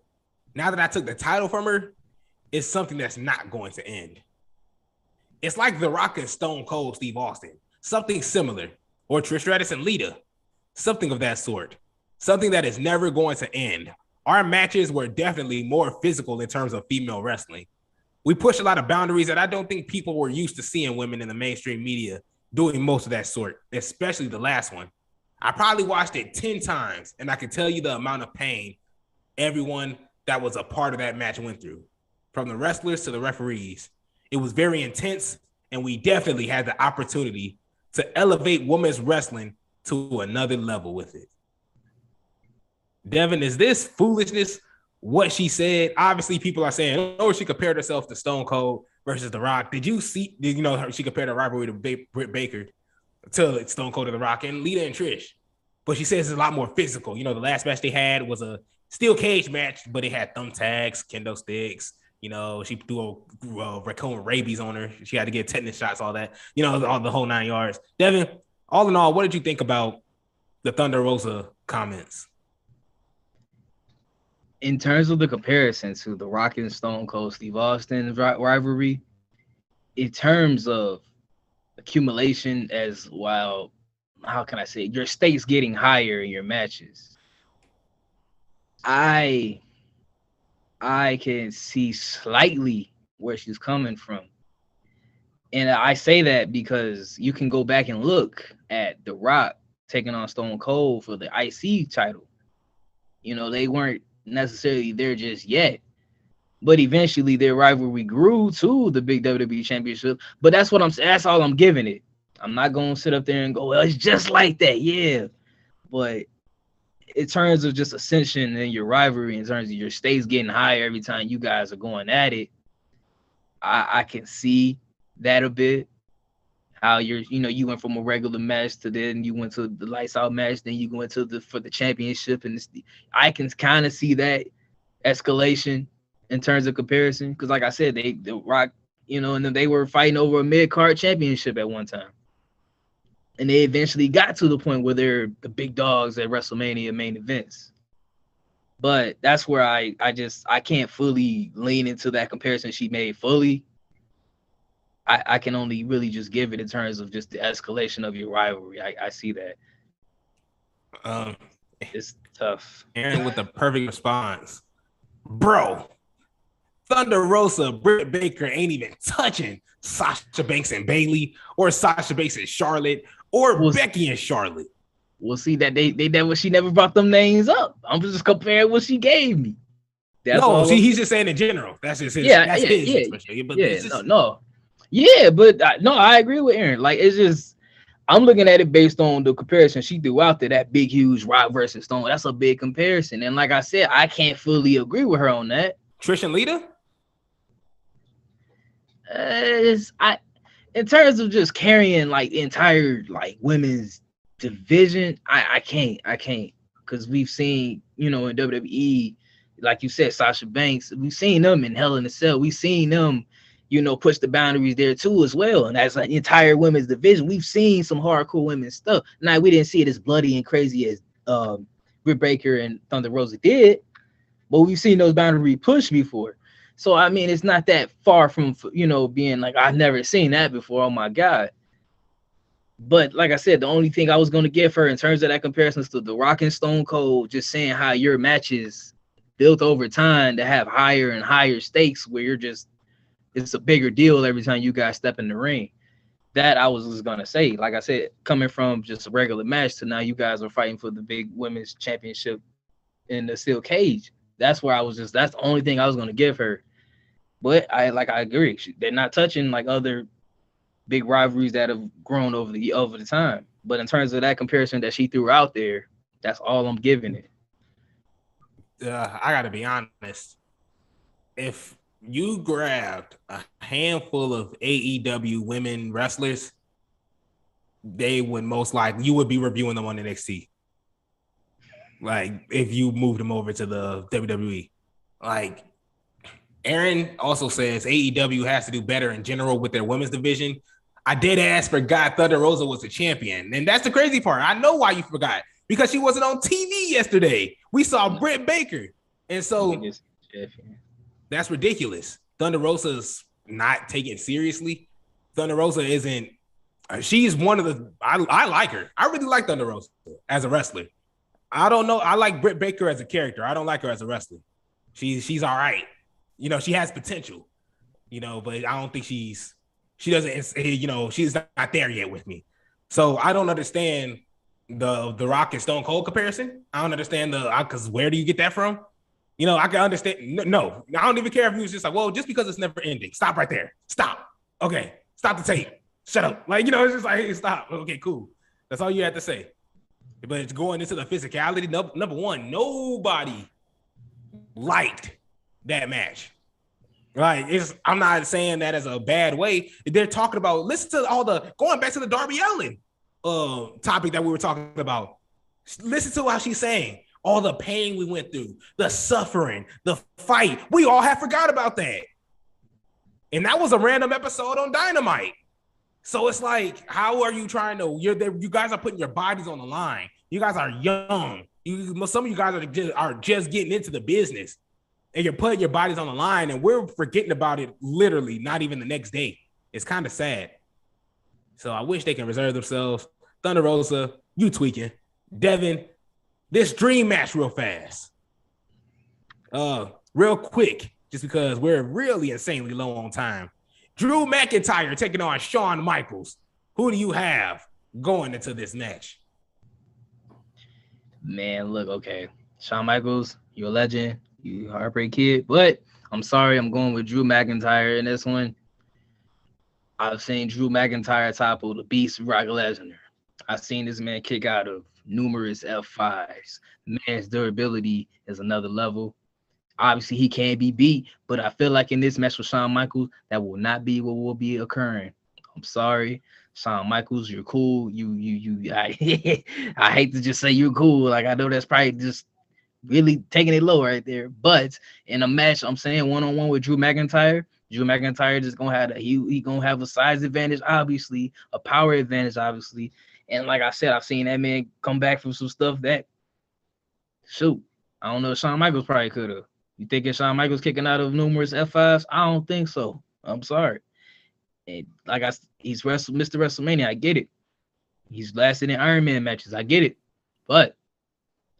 Now that I took the title from her, it's something that's not going to end. It's like The Rock and Stone Cold Steve Austin. Something similar. Or Trish Stratus and Lita. Something of that sort. Something that is never going to end. Our matches were definitely more physical in terms of female wrestling. We pushed a lot of boundaries that I don't think people were used to seeing women in the mainstream media doing most of that sort, especially the last one. I probably watched it 10 times, and I can tell you the amount of pain everyone that was a part of that match went through, from the wrestlers to the referees. It was very intense, and we definitely had the opportunity to elevate women's wrestling to another level with it. Devin, is this foolishness what she said? Obviously, people are saying, oh, she compared herself to Stone Cold versus The Rock. Did you know she compared her rivalry to Britt Baker to Stone Cold to The Rock and Lita and Trish? But she says it's a lot more physical. You know, the last match they had was a steel cage match, but it had thumbtacks, kendo sticks. You know, she threw a raccoon rabies on her. She had to get tetanus shots, all that. You know, all the whole 9 yards. Devin, all in all, what did you think about the Thunder Rosa comments? In terms of the comparison to the Rock and Stone Cold Steve Austin rivalry, in terms of accumulation as well, how can I say it? Your stakes getting higher in your matches. I can see slightly where she's coming from. And I say that because you can go back and look at The Rock taking on Stone Cold for the IC title. You know, they weren't necessarily there just yet, but eventually their rivalry grew to the big WWE championship. But that's what I'm saying. That's all I'm giving it. I'm not going to sit up there and go, well, it's just like that. Yeah. But in terms of just ascension and your rivalry, in terms of your stakes getting higher every time you guys are going at it, I can see that a bit. How you went from a regular match to then you went to the lights out match, then you went to for the championship, and I can kind of see that escalation in terms of comparison. Because like I said, the Rock, and then they were fighting over a mid-card championship at one time. And they eventually got to the point where they're the big dogs at WrestleMania main events. But that's where I can't fully lean into that comparison she made fully. I can only really just give it in terms of just the escalation of your rivalry. I see that. It's tough. Aaron with the perfect response. Bro, Thunder Rosa, Britt Baker ain't even touching Sasha Banks and Bayley, or Sasha Banks and Charlotte, or Becky and Charlotte. We'll see that they never, she never brought them names up. I'm just comparing what she gave me. He's just saying in general. That's just his. Yeah, that's his especially. But Yeah, but I agree with Aaron. Like, it's just, I'm looking at it based on the comparison she threw out there, that big, huge Rock versus Stone. That's a big comparison. And like I said, I can't fully agree with her on that. Trish and Lita? In terms of just carrying like the entire like women's division, I can't. Because we've seen, in WWE, like you said, Sasha Banks, we've seen them in Hell in a Cell. We've seen them push the boundaries there too as well. And as an entire women's division, we've seen some hardcore women's stuff. Now, we didn't see it as bloody and crazy as Britt Baker and Thunder Rosa did, but we've seen those boundaries pushed before. So, I mean, it's not that far from, being like, I've never seen that before. Oh, my God. But like I said, the only thing I was going to give her in terms of that comparison to The Rock and Stone Cold, just saying how your matches built over time to have higher and higher stakes where you're just, it's a bigger deal every time you guys step in the ring. That I was just gonna say. Like I said, coming from just a regular match to now you guys are fighting for the big women's championship in the steel cage. That's where that's the only thing I was gonna give her. But I agree. They're not touching like other big rivalries that have grown over the time. But in terms of that comparison that she threw out there, that's all I'm giving it. I gotta be honest. If you grabbed a handful of AEW women wrestlers, they would most likely, you would be reviewing them on NXT. Like, if you moved them over to the WWE. Like, Aaron also says AEW has to do better in general with their women's division. I did ask for God Thunder Rosa was the champion. And that's the crazy part. I know why you forgot. Because she wasn't on TV yesterday. We saw Britt Baker. And so that's ridiculous. Thunder Rosa's not taken seriously. Thunder Rosa isn't. She's one of the. I like her. I really like Thunder Rosa as a wrestler. I don't know. I like Britt Baker as a character. I don't like her as a wrestler. She's all right. She has potential. But I don't think she doesn't. She's not there yet with me. So I don't understand the Rock and Stone Cold comparison. I don't understand because where do you get that from? I can understand. No, I don't even care if you was just like, well, just because it's never ending. Stop right there. Stop. Okay. Stop the tape. Shut up. Like, it's just like, hey, stop. Okay, cool. That's all you have to say. But it's going into the physicality. Number one, nobody liked that match. Like, I'm not saying that as a bad way. They're talking about, listen to going back to the Darby Allin topic that we were talking about. Listen to how she's saying. All the pain we went through, the suffering, the fight. We all have forgot about that. And that was a random episode on Dynamite. So it's like, how are you trying to, you guys are putting your bodies on the line. You guys are young. Some of you guys are just getting into the business. And you're putting your bodies on the line and we're forgetting about it literally not even the next day. It's kind of sad. So I wish they can reserve themselves. Thunder Rosa, you tweaking. Devin, this dream match real fast. Real quick, just because we're really insanely low on time. Drew McIntyre taking on Shawn Michaels. Who do you have going into this match? Man, look, okay. Shawn Michaels, you're a legend. You Heartbreak Kid. But I'm sorry, I'm going with Drew McIntyre in this one. I've seen Drew McIntyre topple the beast Brock Lesnar. I've seen this man kick out of numerous F5s. Man's durability is another level. Obviously, he can be beat, but I feel like in this match with Shawn Michaels, that will not be what will be occurring. I'm sorry, Shawn Michaels, you're cool. I hate to just say you're cool. Like, I know that's probably just really taking it low right there. But in a match, I'm saying one-on-one with Drew McIntyre just gonna have he gonna have a size advantage, obviously, a power advantage, obviously. And like I said, I've seen that man come back from some stuff that shoot. I don't know. Shawn Michaels probably could have. You thinking Shawn Michaels kicking out of numerous F5s? I don't think so. I'm sorry. And like he's Mr. WrestleMania. I get it. He's lasted in Iron Man matches. I get it. But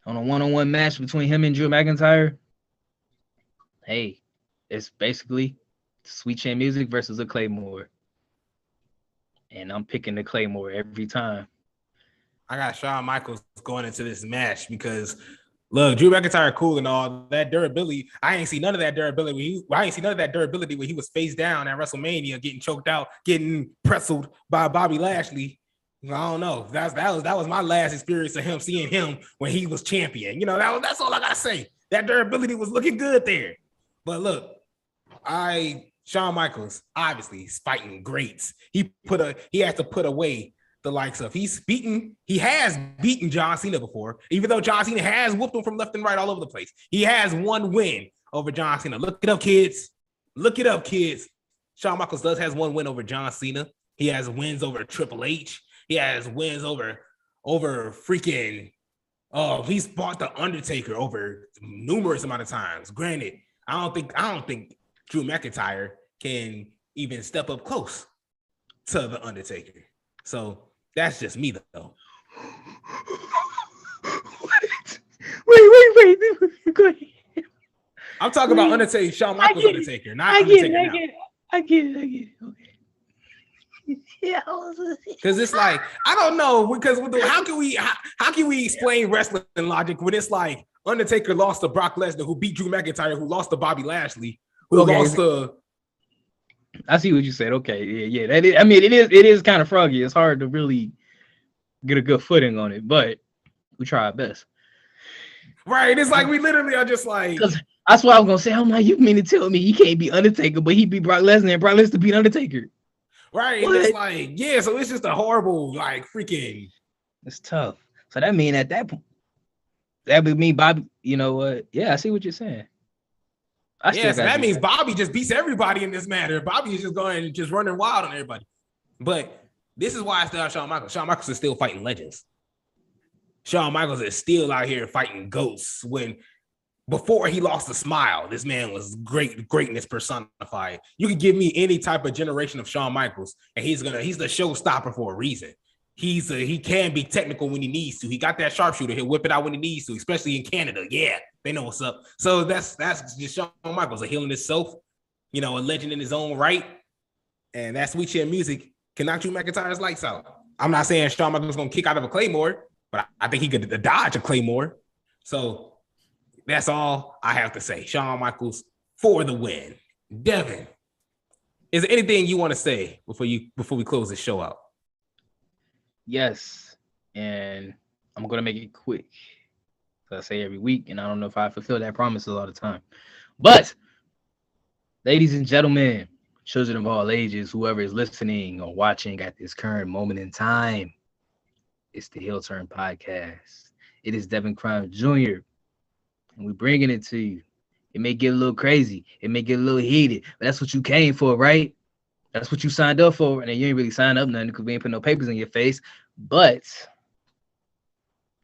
on a one-on-one match between him and Drew McIntyre, hey, it's basically Sweet Chin Music versus a Claymore. And I'm picking the Claymore every time. I got Shawn Michaels going into this match because look, Drew McIntyre cool and all that durability. I ain't see none of that durability. I ain't see none of that durability when he was face down at WrestleMania, getting choked out, getting pretzeled by Bobby Lashley. I don't know. That was my last experience of him, seeing him when he was champion. You know, that's all I gotta say. That durability was looking good there. But look, Shawn Michaels obviously is fighting greats. He has to put away the likes of he has beaten John Cena before, even though John Cena has whooped him from left and right all over the place. He has one win over John Cena. Look it up, kids. Look it up, kids. Shawn Michaels has one win over John Cena. He has wins over Triple H. He has wins over freaking he's fought the Undertaker over numerous amount of times. Granted, I don't think Drew McIntyre can even step up close to the Undertaker. So that's just me, though. Wait. Go ahead. I'm talking about Undertaker, Shawn Michaels Undertaker, not Undertaker now. I get it. Okay. Yeah, because it's like I don't know because how can we explain wrestling logic when it's like Undertaker lost to Brock Lesnar, who beat Drew McIntyre, who lost to Bobby Lashley, who lost to. I see what you said. Okay, yeah. That is, I mean, it is kind of froggy. It's hard to really get a good footing on it, but we try our best. Right. It's like we literally are just like. That's what I was gonna say. I'm like, you mean to tell me he can't be Undertaker, but he beat Brock Lesnar and Brock Lesnar beat Undertaker? Right. What? It's like, yeah, so it's just a horrible, like, freaking. It's tough. So that mean at that point, that would mean Bobby, you know what? Yeah, I see what you're saying. So that means Bobby just beats everybody in this matter. Bobby is just going and just running wild on everybody. But this is why I still have Shawn Michaels. Shawn Michaels is still fighting legends. Shawn Michaels is still out here fighting ghosts when before he lost the smile, this man was greatness personified. You can give me any type of generation of Shawn Michaels, and he's the showstopper for a reason. He can be technical when he needs to. He got that sharpshooter. He'll whip it out when he needs to, especially in Canada. Yeah, they know what's up. So that's just Shawn Michaels, a heel in himself, a legend in his own right. And that Sweet Chin Music can knock Drew McIntyre's lights out. I'm not saying Shawn Michaels is going to kick out of a Claymore, but I think he could dodge a Claymore. So that's all I have to say. Shawn Michaels for the win. Devin, is there anything you want to say before we close this show out? Yes, and I'm gonna make it quick. I say every week, and I don't know if I fulfill that promise a lot of time. But, ladies and gentlemen, children of all ages, whoever is listening or watching at this current moment in time, it's the Heel Turn Podcast. It is Devin Crime Jr., and we're bringing it to you. It may get a little crazy. It may get a little heated, but that's what you came for, right? That's what you signed up for. And you ain't really signed up nothing because we ain't put no papers in your face. But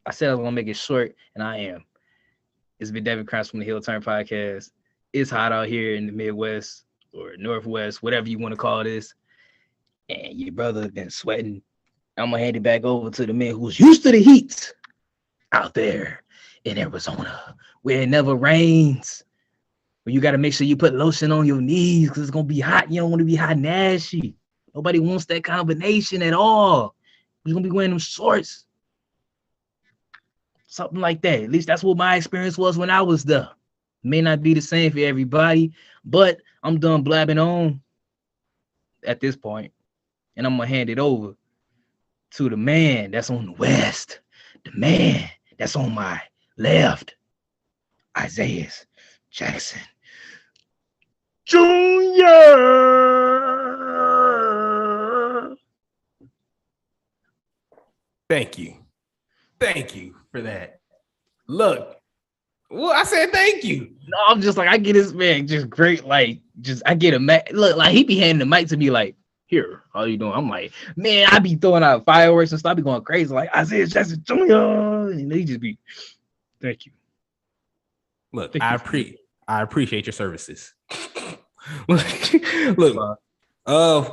I said I was going to make it short, and I am. It's been Devin Krantz from the Heel Turn Podcast. It's hot out here in the Midwest or Northwest, whatever you want to call this. And your brother been sweating. I'm going to hand it back over to the man who's used to the heat out there in Arizona, where it never rains. Where you got to make sure you put lotion on your knees because it's going to be hot. You don't want to be hot and ashy. Nobody wants that combination at all. You're going to be wearing them shorts. Something like that. At least that's what my experience was when I was there. May not be the same for everybody, but I'm done blabbing on at this point, and I'm going to hand it over to the man that's on the west, the man that's on my left, Isaiah Jackson Jr. Thank you for that. Look, well, I said thank you. No, I'm just like, I get this man just great, like, just I get a look, like he be handing the mic to me like, here, how you doing? I'm like, man, I be throwing out fireworks and stuff, I be going crazy, like Isaiah Jackson Jr. And they just be, thank you. Look, I appreciate your services. Look,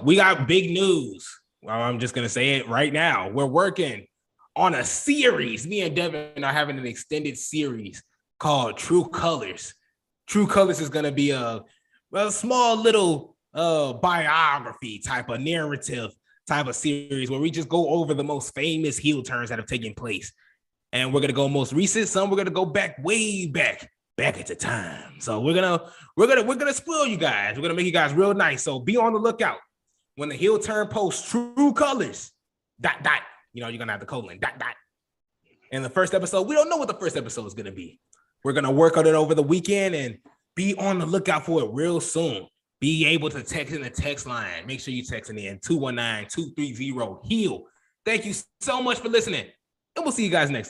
we got big news. Well, I'm just gonna say it right now. We're working on a series. Me and Devin are having an extended series called True Colors. True Colors is gonna be a small little biography type of narrative type of series where we just go over the most famous heel turns that have taken place. And we're gonna go most recent, some we're gonna go way back at the time. So we're gonna spoil you guys. We're gonna make you guys real nice. So be on the lookout when the heel turn posts True Colors. ... You're gonna have the colon ... In the first episode, we don't know what the first episode is gonna be. We're gonna work on it over the weekend and be on the lookout for it real soon. Be able to text in the text line. Make sure you text in 219-230-HEAL. Thank you so much for listening, and we'll see you guys next time.